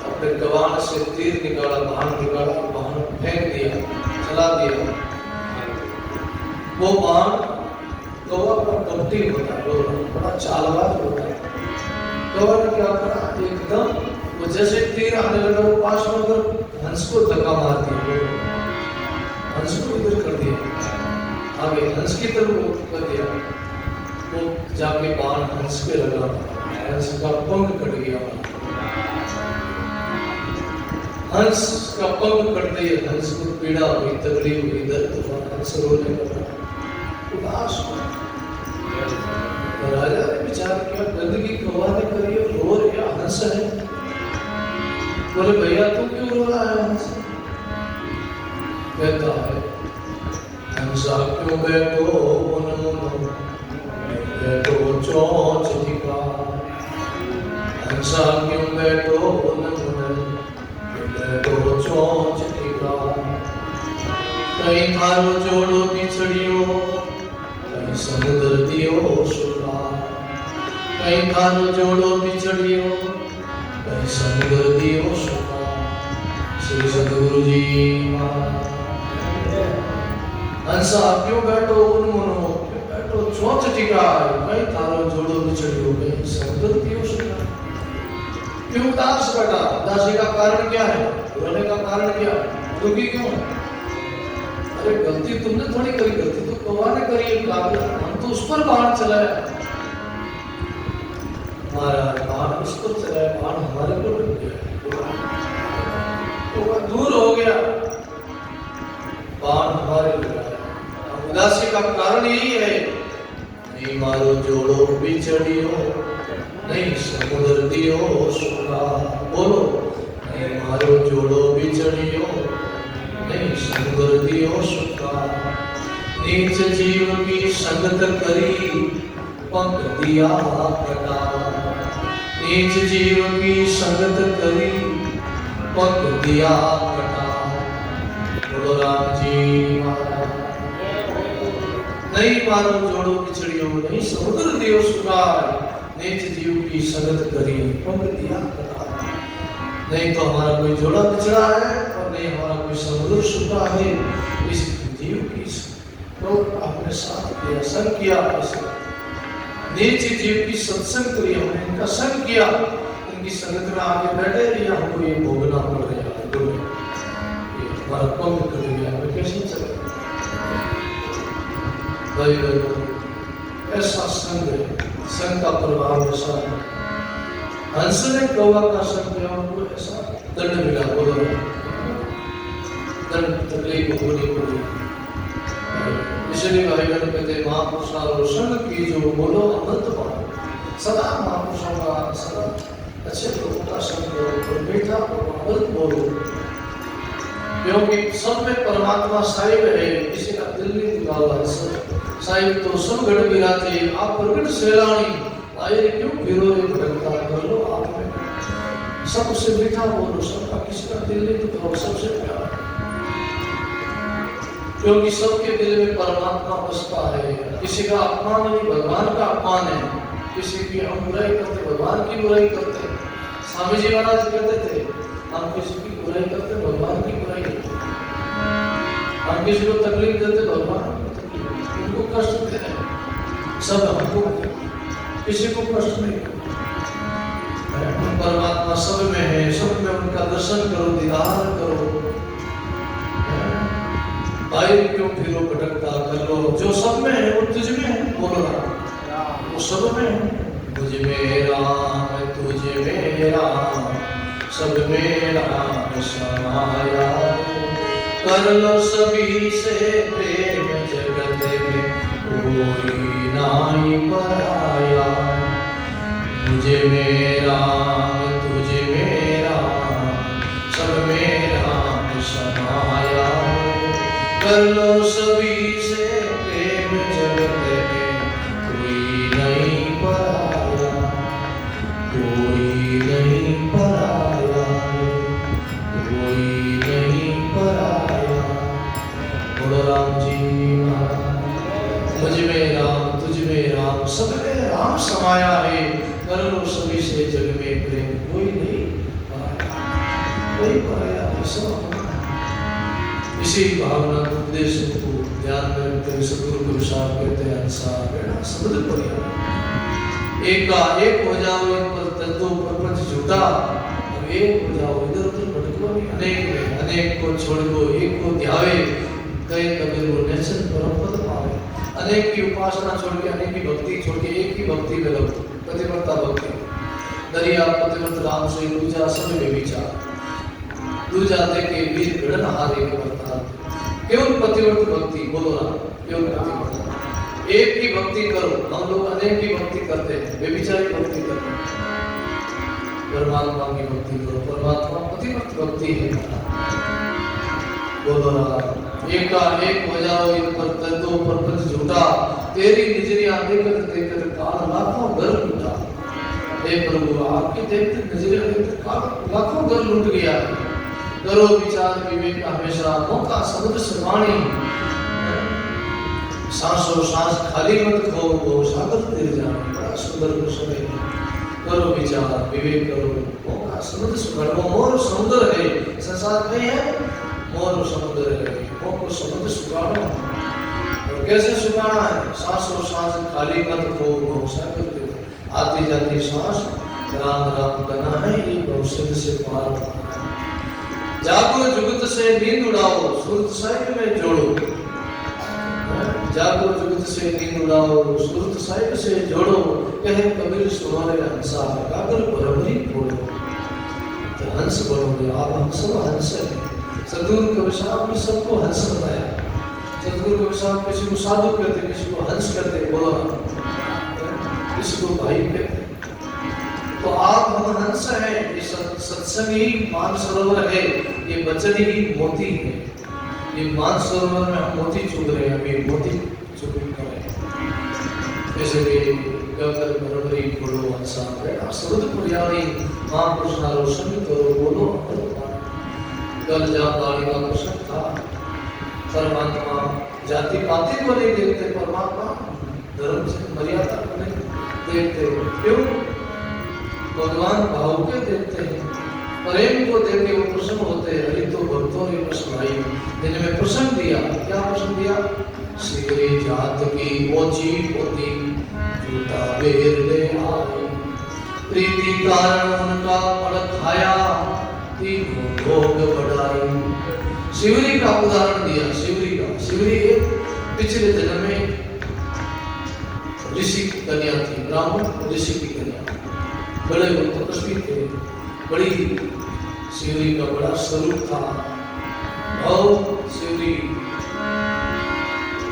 अपने कमान से तीर निकाला, बाण निकाला, बाण फेंक दिया, चला दिया। वो बाण कौवा का कपटी होता है, बड़ा चालबाज होता है। कौवा ने क्या करा, एकदम वो जैसे तीर आने लगा, वो पास में अगर हंस को धक्का मार दिया, हंस को इधर कर दिया, आगे हंस की तरफ कर दिया। वो जाके बाण हंस पे लगा, हंस का पंख कट गया। हंस का पंख कटते ही हंस को पीड़ा हुई, तकलीफ हुई, दर्द हुआ, हंस रोने लगा, उदास हुआ। राजा ने विचार किया, गंदगी कौवा ने करी है, रो रहा हंस है। बोले भैया तू क्यों रो रहा है हंस? कहता है हंसा क्यों बैठो बैठो चोंच दिखा, हंसा क्यों बैठो बैठो चोंच दिखा। कहीं थारो जोड़ो बिछड़ियो, समुद्र दियो सुरा। कहीं थारो जोड़ो बिछड़ियो, कहीं समुद्र दियो सुरा। श्री सद्गुरु जी महाराज। हंसा क्यों बैठो उन्मुनो, क्यों बैठो चोंच टिकाए। कहीं थारो जोड़ो बिछड़ियो, कहीं समुद्र दियो सुरा। क्यों उदास बैठा? उदासी का कारण क्या है? रोने का कारण क्या है? दुखी क्यों है? अरे गलती तुमने थोड़ी करी, गलती तो कौवा ने करी है, हम तो उस पर बाण चलाया। महाराज बाण उस पर चलाया, बाण हमारे पर लग गया, तो वह दूर हो गया, बाण हमारे लगा। उदासी का कारण यही है, नहीं मारो जोड़ो बिछड़ियो, नहीं समुद्र दियो सुखा। बोलो नहीं मारो जोड़ो बिछड़ियो, नहीं समुद्र दियो सुखा। नीच जीव की संगत करी, पंख दिया कटा। नीच जीव की संगत करी, पंख दिया कटा। बोलो राम जी महाराज। नहीं मारो जोड़ो बिछड़ियो, नहीं समुद्र दियो सुखा। नीच जीव की संगत करी, पंख दिया कटा। नहीं तो हमारा कोई जोड़ा बिछड़ा है, नहीं हमारा कोई समुद्र सुखा है। इस जीव की तो आपने साथ किया, संग किया। नीच जीव की सत्संग करी, हमने इनका संग किया, इनकी संगत में आगे बैठे रहिए, हमको ये भोगना पड़ रहा है। ये हमारा पंख कट गया, हमें कैसे चले? भाई ऐसा संग है, संग का प्रभाव ऐसा है। हंस ने कौवा का संग किया, उनको ऐसा दंड मिला। बोलो तकलीफ होनी पड़ी। इसलिए भाई बहन कहते महापुरुषों संग की जो बोलो अमृत पाओ। सदा महापुरुषों का, सदा अच्छे लोगों का संग करो, और मीठा अमृत बोलो, क्योंकि सब में परमात्मा साहिब है, किसी का दिल नहीं दुखावा। साहिब तो सब गढ़ गिराते, आप प्रगट सेलानी आए क्यों गिरो रे भटकता। कर लो आप में सबसे मीठा बोलो, सबका किसी का दिल नहीं दुखाओ, सबसे प्यार, क्योंकि सबके दिल में परमात्मा बसता है। किसी का अपमान नहीं, भगवान का अपमान है। किसी की हम बुराई करते, भगवान की बुराई करते। स्वामी जी महाराज कहते थे, हम किसी की बुराई करते, भगवान की बुराई करते। हम किसी को तकलीफ देते, भगवान को तकलीफ, उनको कष्ट दे रहे, सब हमको, किसी को कष्ट नहीं। परमात्मा सब में है, सब में उनका दर्शन करो, दीदार करो। भाई क्यों फिरो भटकता, कर लो जो सब में है वो तुझ में है। बोलो ना, वो सब में है। मुझ में राम, तुझ में राम, सब में राम समाया। कर लो सभी से प्रेम जगत में कोई नाई पराया। मुझे मेरा तुझे मेरा सब मेरा समाया। कर लो सभी से प्रेम जगत में कोई नहीं पराया, कोई नहीं पराया, कोई नहीं पराया। बोलो राम जी महाराज। मुझ में राम तुझ में राम सब में राम समाया है। कर लो सभी से जग में प्रेम कोई नहीं पराया, कोई पराया नहीं, सब इसी भावना उपदेश को ध्यान में रखते हुए सतगुरु को विशाल कहते हैं हंसा बेड़ा शब्द परिया। एक का एक हो जाओ इन पर तत्व प्रपंच झूठा। अब एक हो जाओ इधर उधर भटको नहीं। अनेक में अनेक को छोड़ दो एक को ध्यावे। कहे कबीर वो नेचन परम पद पावे। अनेक की उपासना छोड़ के अनेक की भक्ति छोड़ के एक ही भक्ति में लगो। पतिव्रता भक्ति दरिया पतिव्रत राम से दूजा सब में विचार। दूजा देखे वीर भिड़न हारे के वर्तान। केवल पतिव्रत भक्ति बोलो ना, केवल पतिव्रत एक की भक्ति करो। हम लोग अनेक की भक्ति करते हैं, व्यभिचारी भक्ति करते हैं। परमात्मा की भक्ति करो, परमात्मा पतिव्रत भक्ति है। बोलो ना, एक का एक हो जाओ इन पर तत्व प्रपंच झूठा। तेरी नजरिया देखकर देखकर काल लाखों घर लूटा। हे प्रभु आपकी देखते नजरिया देखकर काल लाखों घर लूट गया। करो विचार विवेक हमेशा मौका समुद्र सरवाणी। सांसों सांस खाली मत खो वो सागर तिर जाने। बड़ा सुंदर प्रश्न है। करो विचार विवेक करो मौका समुद्र सरवाणी। वो मोर समुद्र है, संसार नहीं है, मोर समुद्र है। वो को समुद्र सुखाना और कैसे सुखाना है? सांसों सांस खाली मत खो वो सागर तिर। आती जाती सांस राम राम करना है, ये भविष्य से पार। जागो जुगत से नींद उड़ाओ सुरत साहिब में जोड़ो। जागो जुगत से नींद उड़ाओ सुरत साहिब से जोड़ो। कहे कबीर सुनारे हंसा गागर बरबरी फोड़ो। तो हंस बनोगे आप, हम सब हंस हैं। सतगुरु कबीर साहब ने सबको हंस बनाया। सतगुरु कबीर साहब किसी को साधु कहते, किसी को हंस कहते, बोला किसी को भाई कहते। तो आप हम हंस हैं। ये सत्संग ही मानसरोवर है, ये वचन ही मोती है। ये मानसरोवर में हम मोती चुग रहे हैं, अभी मोती चुग रहे हैं। जैसे कि गगर बरबरी फोड़ो हंसा बेड़ा शब्द पुरियाणी। महापुरुष ना रोशन करो बोलो अमृत पानी। कल जहाँ बाली का प्रश्न था, परमात्मा जाति पाति को नहीं देखते, परमात्मा धर्म से मर्यादा को नहीं देखते। क्यों? भगवान भाव के देखते हैं, प्रेम को देखे वो प्रसन्न होते हैं। हरि तो भक्तों ने प्रश्न आई जिन्हें प्रसन्न दिया। क्या प्रसन्न दिया? श्री जात की ओछी पोती जूता बेर ले आए। प्रीति कारण उनका पड़ खाया तीनों भोग बढ़ाई। शिवरी का उदाहरण दिया। शिवरी का, शिवरी एक पिछले जन्म में ऋषि की कन्या थी, ब्राह्मण ऋषि की कन्या। बड़े तपस्वी थे, बड़ी शिवरी का बड़ा स्वरूप था। और शिवरी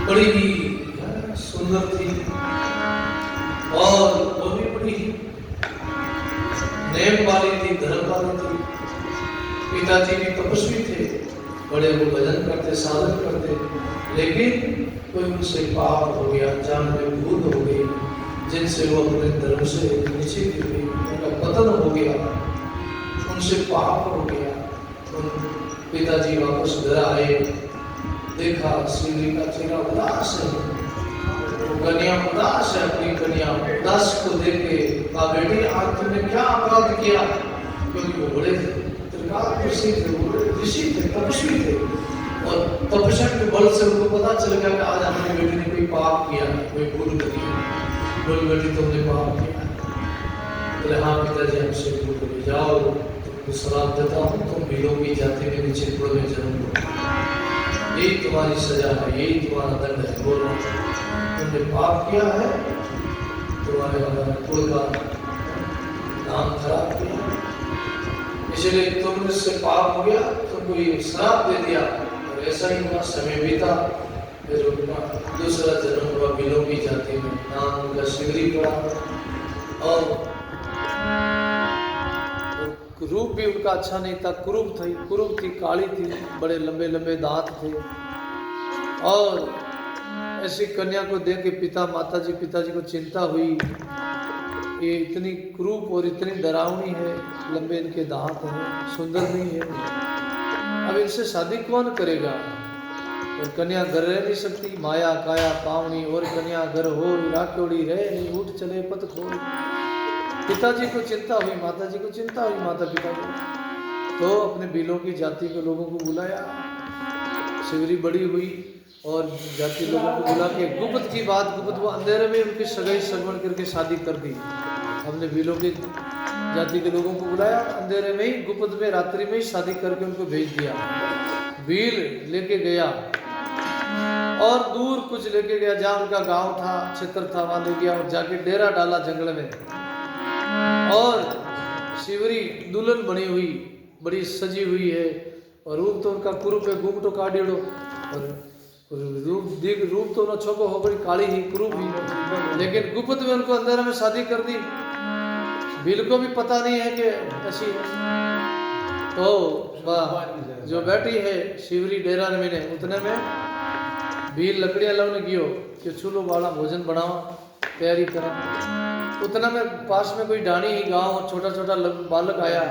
बड़ी ही सुंदर थी और वो भी बड़ी नेम वाली थी, धर्म वाली थी। पिताजी भी तपस्वी थे, बड़े वो भजन करते, साधन करते। लेकिन कोई उनसे पाप हो गया, जान में भूल हो गई, जिनसे वो अपने धर्म से नीचे गिर गई, उनका पतन हो गया, उनसे पाप हो गया। उन पिताजी वापस घर आए, देखा शिवरी का चेहरा उदास है, कन्या उदास है। अपनी कन्या उदास को देख के कहा, बेटी आज तुमने क्या अपराध किया? क्योंकि वो बड़े ऋषि थे, ऋषि थे, तपस्वी थे और तपस्या के बल से उनको पता चल गया कि आज हमारी बेटी ने कोई पाप किया, कोई भूल करी है। बोल बेटी तुमने पाप किया? बोले हाँ पिताजी हमसे भूल करी। जाओ तुमको श्राप देता हूँ, तुम भीलों की जाति में नीचे कुल में जन्म लो, यही तुम्हारी सजा है, यही तुम्हारा दंड है। बोलो तुमने पाप किया है, तुम्हारे कुल का नाम खराब किया, इसलिए तुमसे पाप हो गया, तुमको ये श्राप दे दिया। और ऐसा ही हुआ, समय बीता, फिर उनका दूसरा जन्म हुआ बिलों की जाति में, नाम उनका शिवरी पड़ा। और रूप भी उनका अच्छा नहीं था, कुरूप थी, काली थी, बड़े लंबे लंबे दांत थे। और ऐसी कन्या को देख के पिताजी को चिंता हुई, ये इतनी क्रूप और इतनी डरावनी है, लंबे इनके दांत हैं, सुंदर नहीं है, अब इनसे शादी कौन करेगा। और कन्या घर रह नहीं सकती, माया काया पावनी, और कन्या घर हो राखोड़ी रहे नहीं, उठ चले पत खो। पिताजी को चिंता हुई, माताजी को चिंता हुई, माता पिता को, तो अपने बिलों की जाति के लोगों को बुलाया। शिवरी बड़ी हुई और जाति लोगों को बुला के गुप्त की बात, गुप्त वो अंधेरे में उनकी सगाई श्रवण करके शादी कर दी। हमने बिलों की जाति के लोगों को बुलाया, अंधेरे में ही, गुप्त में, रात्रि में ही शादी करके उनको भेज दिया। बील लेके गया और दूर कुछ लेके गया, जहाँ उनका गांव था, क्षेत्र था, वहां ले गया और जाके डेरा डाला जंगल में। और शिवरी दुल्हन बनी हुई, बड़ी सजी हुई है, और रूप तो उनका कुरूप है, घूंघटो काढ़ियोड़ो, और रूप तो उन्होंने छोको हो, बड़ी काली ही, कुरूप ही, लेकिन गुप्त में उनको अंदर में शादी कर दी। बिल को भी पता नहीं है कि ऐसी है। तो जो बैठी है शिवरी डेरा में, उतने में बिल लकड़ियां लाने गियो कि चूल्हो वाला भोजन बनाओ, तैयारी करा। उतना में पास में कोई डाणी ही गाँव, छोटा छोटा बालक आया।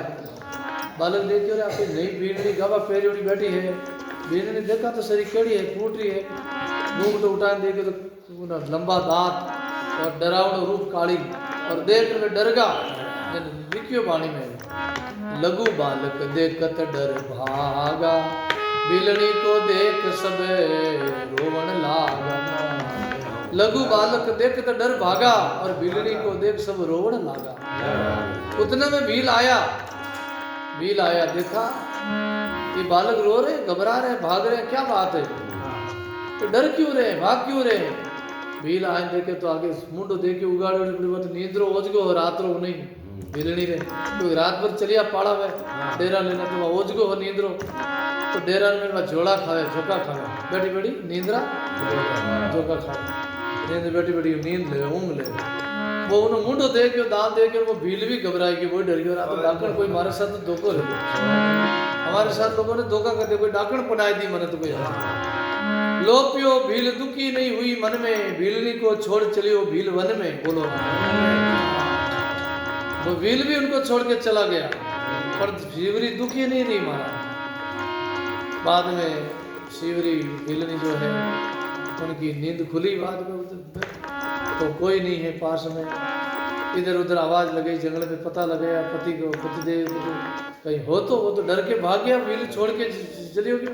बालक देख के आपकी नई बीड़ी गावा पेरी उड़ी बैठी है। बीड़ी ने देखा तो सरी कड़ी है, फूट रही है, मुंह तो उठाने देखे तो लंबा दांत और डरावना रूप काली, और देख में डर गा लिखियो बाणी में, लघु बालक देखत डर भागा, बिलनी को देख सब रोवन लागा। लघु बालक देखत डर भागा और बिलनी को देख सब रोवन लागा। उतने में भील आया, देखा ये बालक रो रहे, घबरा रहे, भाग रहे, क्या बात है, तो डर क्यों रहे, भाग क्यों रहे। भील आए देखे तो आगे मुंडो देखे उगाड़े नींद्रो ओजगो रात रो नहीं बिलनी रे, तो रात भर चलिया पाड़ा में डेरा लेना, तो ओजगो हो नींद्रो, तो डेरा में झोला खावे, झोका खावे, बैठी बैठी नींद्रा झोका खावे, नींद बैठी बैठी नींद ले, ऊँग ले। वो उन्होंने मुंडो देखे, दांत देखे, वो भील भी घबराई कि वो डर गया, तो डाकण कोई हमारे साथ तो धोखो ले, हमारे साथ लोगों ने धोखा कर दिया, कोई डाकण पनाई दी मन, तो कोई लोपियो भील दुखी नहीं हुई मन में, भीलनी को छोड़ चलियो भील वन में। बोलो, वो भील भी उनको छोड़ के चला गया, पर शिवरी दुखी नहीं रही मारा। बाद में शिवरी भीलनी जो है उनकी नींद खुली, बाद में तो कोई नहीं है पास में, इधर उधर आवाज लगी, जंगल में पता लगाया पति को, पतिदेव को कहीं हो, तो वो तो डर के भाग गया, भील छोड़ के चली होगी।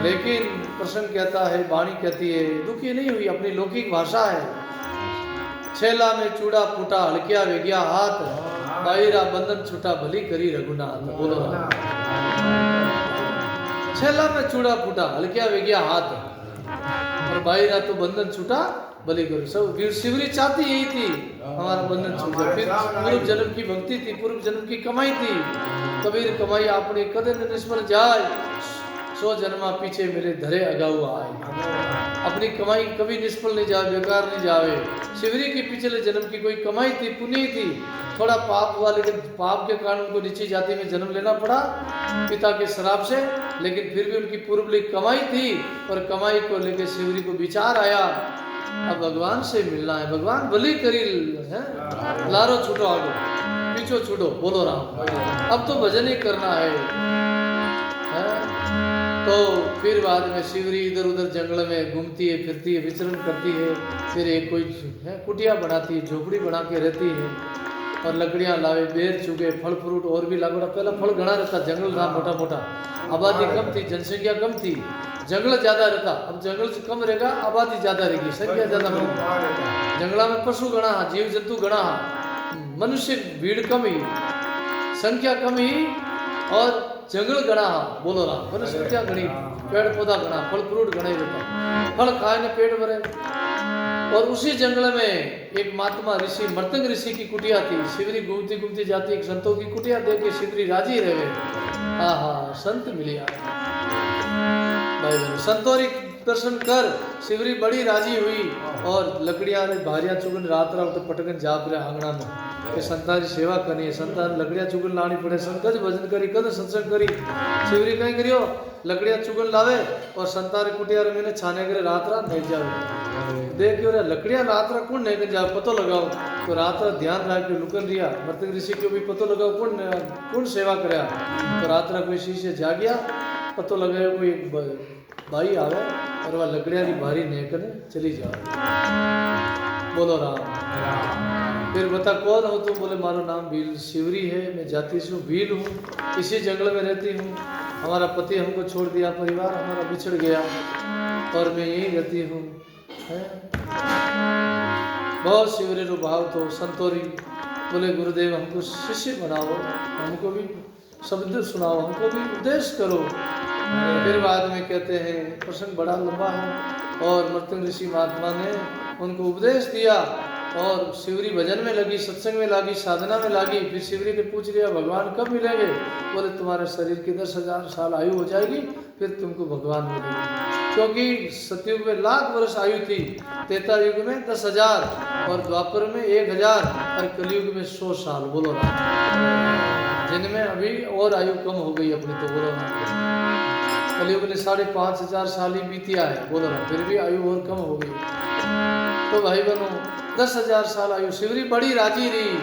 लेकिन प्रसंग कहता है, वाणी कहती है, दुखी नहीं हुई, अपनी लौकिक भाषा है। छेला में चूड़ा फूटा हल्किया वे गया हाथ, बाईरा बंधन छूटा भली करी रघुनाथ। बोलो, छेला में चूड़ा फूटा हल्किया वे गया हाथ, और बाईरा तो बंधन छूटा भली करी। सब शिवरी चाहती यही थी, हमारा बंधन छूट जाए। फिर पूर्व जन्म की भक्ति थी, पूर्व जन्म की कमाई थी, कबीर कमाई आपने कदे न निष्फल जाए, 100 जन्मा पीछे मेरे धरे अगाऊ आए। अपनी कमाई कभी निष्फल नहीं जाए, बेकार नहीं जावे। शिवरी की पिछले जन्म की कोई कमाई थी, पुण्य थी, थोड़ा पाप हुआ, लेकिन पाप के कारण उनको नीची जाति में जन्म लेना पड़ा पिता के श्राप से, लेकिन फिर भी उनकी पूर्वली कमाई थी, और कमाई को लेकर शिवरी को विचार आया, अब भगवान से मिलना है, भगवान बलि करी है, लारो छूटो आगो, पीछो छूटो। बोलो राम, अब तो भजन ही करना है। तो फिर बाद में शिवरी इधर उधर जंगल में घूमती है, फिरती है, विचरण करती है, फिर एक कोई कुटिया बनाती है, झोपड़ी बना के रहती है, और लकड़ियाँ लावे, बेर चुगे, फल फ्रूट और भी लागोड़ा। पहला फल घना रहता, जंगल था मोटा मोटा, आबादी कम थी, जनसंख्या कम थी, जंगल ज्यादा रहता। अब जंगल से कम रहेगा, आबादी ज्यादा रहेगी, संख्या ज्यादा रहेगी। जंगला में पशु गणा, जीव जंतु गणा, मनुष्य भीड़ कम ही, संख्या कम ही, और जंगल गणा। बोलो राम, वनस्पतियां गणी, पेड़ पौधा गणा, फल फ्रूट गणा ही रहता, फल खाए न पेट भरे। और उसी जंगल में एक महात्मा ऋषि, मर्तंग ऋषि की कुटिया थी। शिवरी घूमती घूमती जाती, एक संतों की कुटिया देख के शिवरी राजी रहे, आहा संत मिलिया। भाई बहन संतोरी दर्शन कर शिवरी बड़ी राजी हुई और लकड़ियां ने भारियां चुगन रात रात पटकन जाप रहे आंगना में कि संतान की सेवा करनी है संतान लकड़ियां चुगन लानी पड़े संकज भजन करी कद सत्संग करी शिवरी कहीं करियो लकड़ियां चुगन लावे और संतान कुटिया में छाने करे रात रात नहीं जावे देखियो रे लकड़ियां रात रात कौन नहीं जावे पतो लगाओ तो रात रात ध्यान रख के लुकन रिया मृतक ऋषि को भी पतो लगाओ कौन सेवा करया तो रात रात कोई शीशे जागिया पतो लगाया कोई भाई आवे और वह लकड़ियां की भारी नहीं करने चली जाए बोलो राम फिर बता कौन हो तुम बोले मारो नाम भील शिवरी है मैं जाति से भील हूँ इसी जंगल में रहती हूँ हमारा पति हमको छोड़ दिया परिवार हमारा बिछड़ गया और मैं यहीं रहती हूँ बहुत शिवरी रो भाव तो संतोरी बोले गुरुदेव हमको शिष्य बनाओ हमको भी शब्द सुनाओ हमको भी उपदेश करो फिर बाद में कहते हैं प्रसंग बड़ा लंबा है और मृत्युंजय ऋषि महात्मा ने उनको उपदेश दिया और शिवरी भजन में लगी सत्संग में लगी साधना में लगी फिर शिवरी ने पूछ लिया भगवान कब मिलेंगे बोले तुम्हारे शरीर की 10,000 साल आयु हो जाएगी फिर तुमको भगवान मिलेंगे क्योंकि सतयुग में लाख वर्ष आयु थी त्रेता युग में 10,000 और द्वापर में 1,000 और कलयुग में 100 साल बोलो ना जिनमें अभी और आयु कम हो गई अपनी तो बोलो ना कलयुग ने 5,500 साल ही बीतिया है बोलो ना फिर भी आयु और कम हो गई तो भाई बहनों 10,000 साल आयु शिवरी बड़ी राजी रही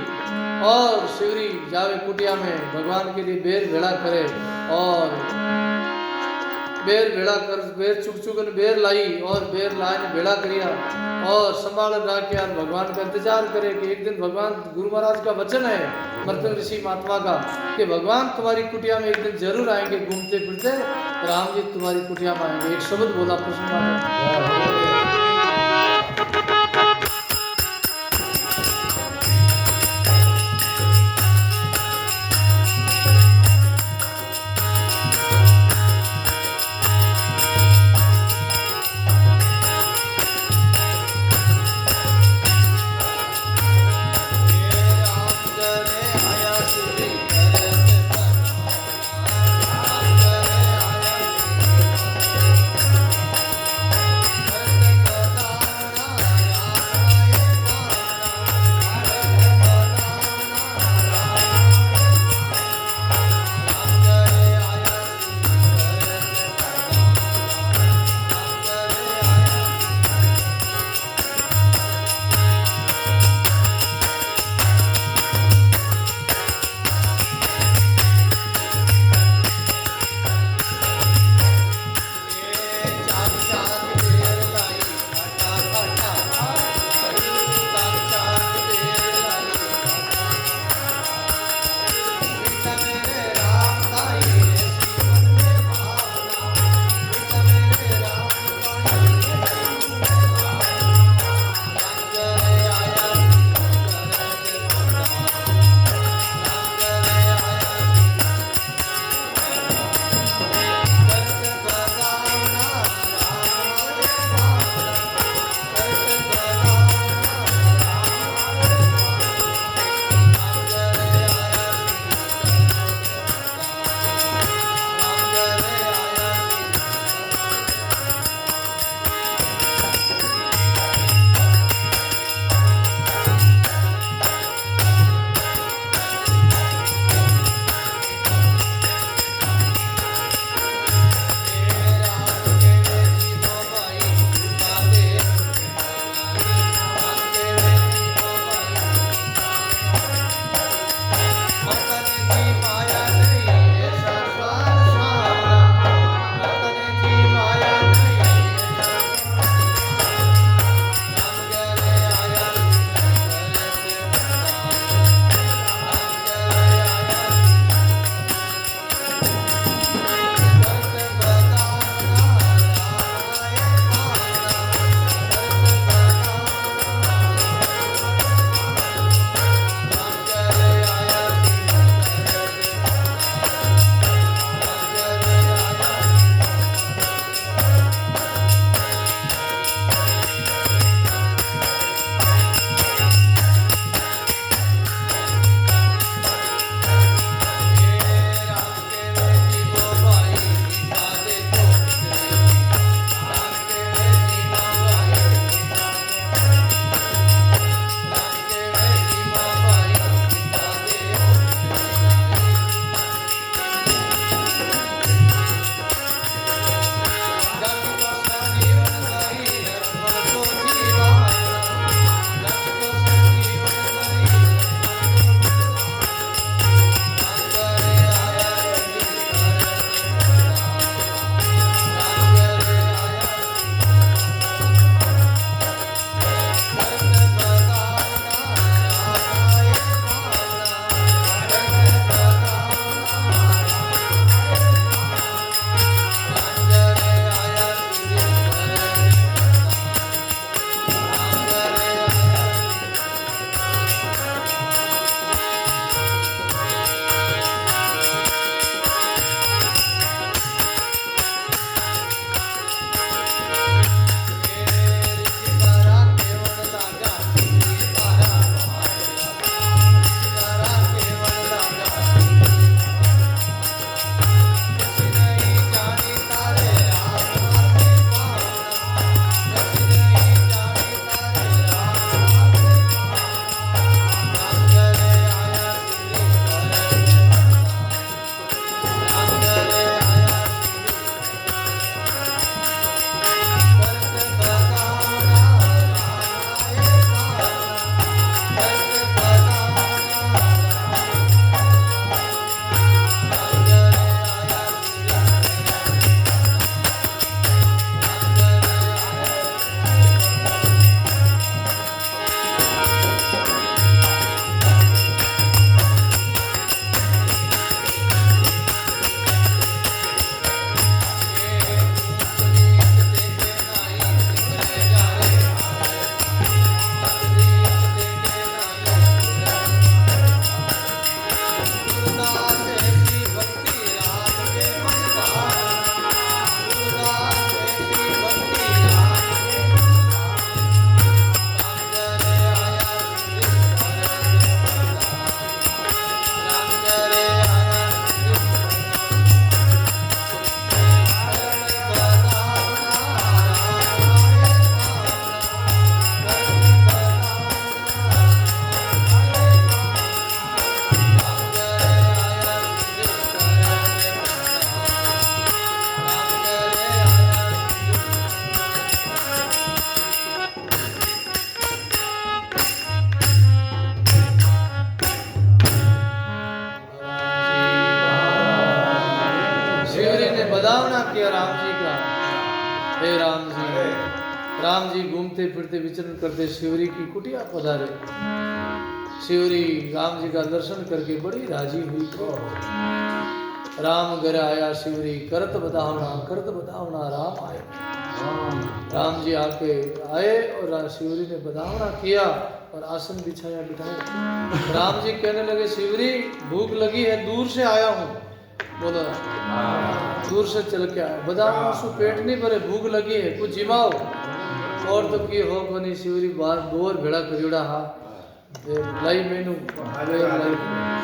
और शिवरी जावे कुटिया में भगवान के लिए बेर भेड़ा करे और बेर भेड़ा कर बेर चुग चुगन बेर लाई और बेर लाए ने भेड़ा करिया और संभाल रख के यार भगवान का इंतजार करे कि एक दिन भगवान गुरु महाराज का वचन है मर्तन ऋषि महात्मा का कि भगवान तुम्हारी कुटिया में एक दिन जरूर आएंगे घूमते फिरते राम जी तुम्हारी कुटिया में आएंगे एक शब्द बोला प्रसन्न किया राम जी का। हे राम जी घूमते फिरते विचरण करते शिवरी की कुटिया पधारे। शिवरी राम जी का दर्शन करके बड़ी राजी हुई। राम घर आया शिवरी करत बतावना राम आए। राम जी आके आए और शिवरी ने बतावना किया और आसन बिछाया बिठाया। राम जी कहने लगे शिवरी भूख लगी है, दूर से आया हूँ। बोलो दूर से चल के आया, बताओ सु पेट नहीं भरे, भूख लगी है, कुछ जिमाओ। और तो की हो कोनी शिवरी बार बोर भेड़ा करियोड़ा हा लाई मेनू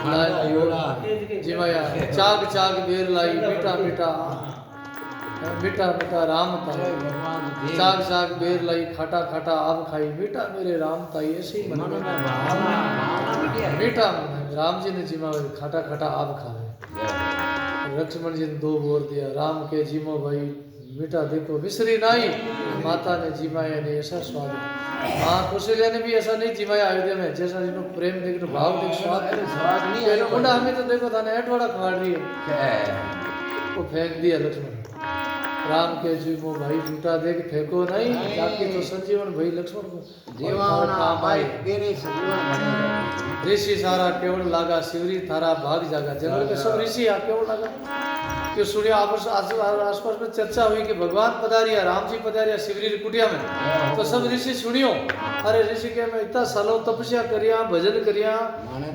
लाई जिमाया चाक बेर लाई मीठा राम ताई चाक बेर लाई खाटा आम खाई मीठा मेरे राम ताई ऐसी मन में मीठा राम जी ने जिमा खाटा आम खाए। लक्ष्मण जी ने 2 बोर दिया। राम के जिमो भाई मीठा देखो मिश्री नहीं। माता ने जिमाया ने ऐसा स्वाद। हाँ कौशल्या ने भी ऐसा नहीं जिमाया अयोध्या में, जैसा जिनको प्रेम देख भाव देख स्वाद नहीं है। मुंडा हमें तो देखो था एटवाड़ा खाड़ रही है, वो फेंक दिया लक्ष्मण। राम के जीवो भाई झूठा देख फेंको नहीं, ताकि तो संजीवन भाई लक्ष्मण को ऋषि सारा केवल लागा शिवरी थारा भाग जागा। जंगल के सब ऋषि आ केवल लागा कि सुनिया आसपास में चर्चा हुई कि भगवान पधारिया, राम जी पधारिया शिवरी की कुटिया में। तो सब ऋषि सुनियो, अरे ऋषि के मैं इतना सालों तपस्या करिया भजन करिया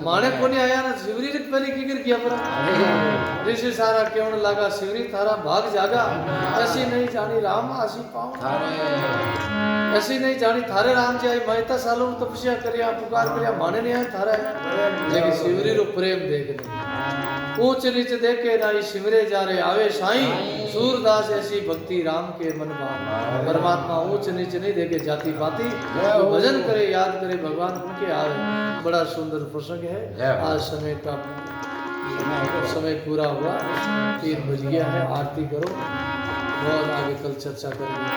माने को नहीं आया ना शिवरी ने पहले की किया पर ऋषि सारा केवल लागा शिवरी थारा भाग जागा। ऐसी नहीं जानी राम आसी पाऊं, ऐसी नहीं जानी थारे राम जी आई। मैं इतना सालों तपस्या करिया पुकार करिया माने नहीं आया थारा लेकिन शिवरी रो प्रेम देख ऊंच नीच देखे नाई शिवरे जा रे आवे साईं। सूरदास ऐसी भक्ति राम के मन भाव। परमात्मा ऊंच नीच नहीं देखे जाति पाति, तो भजन करे याद करे भगवान उनके आवे। बड़ा सुंदर प्रसंग है। आज समय पूरा हुआ, 3 बज गया है। आरती करो और आगे कल चर्चा करेंगे।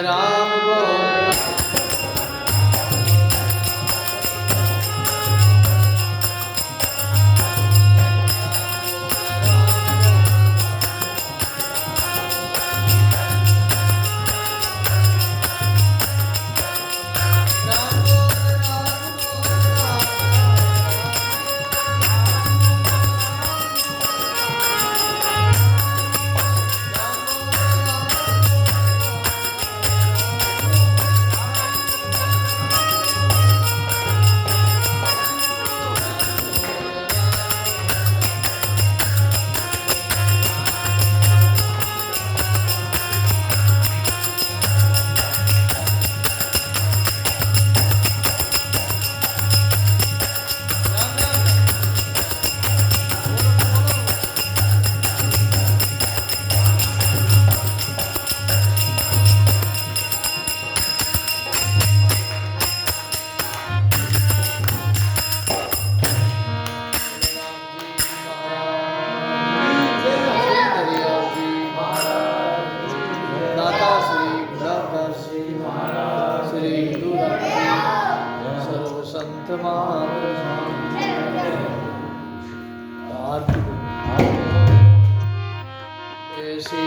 राम बोल ऐसी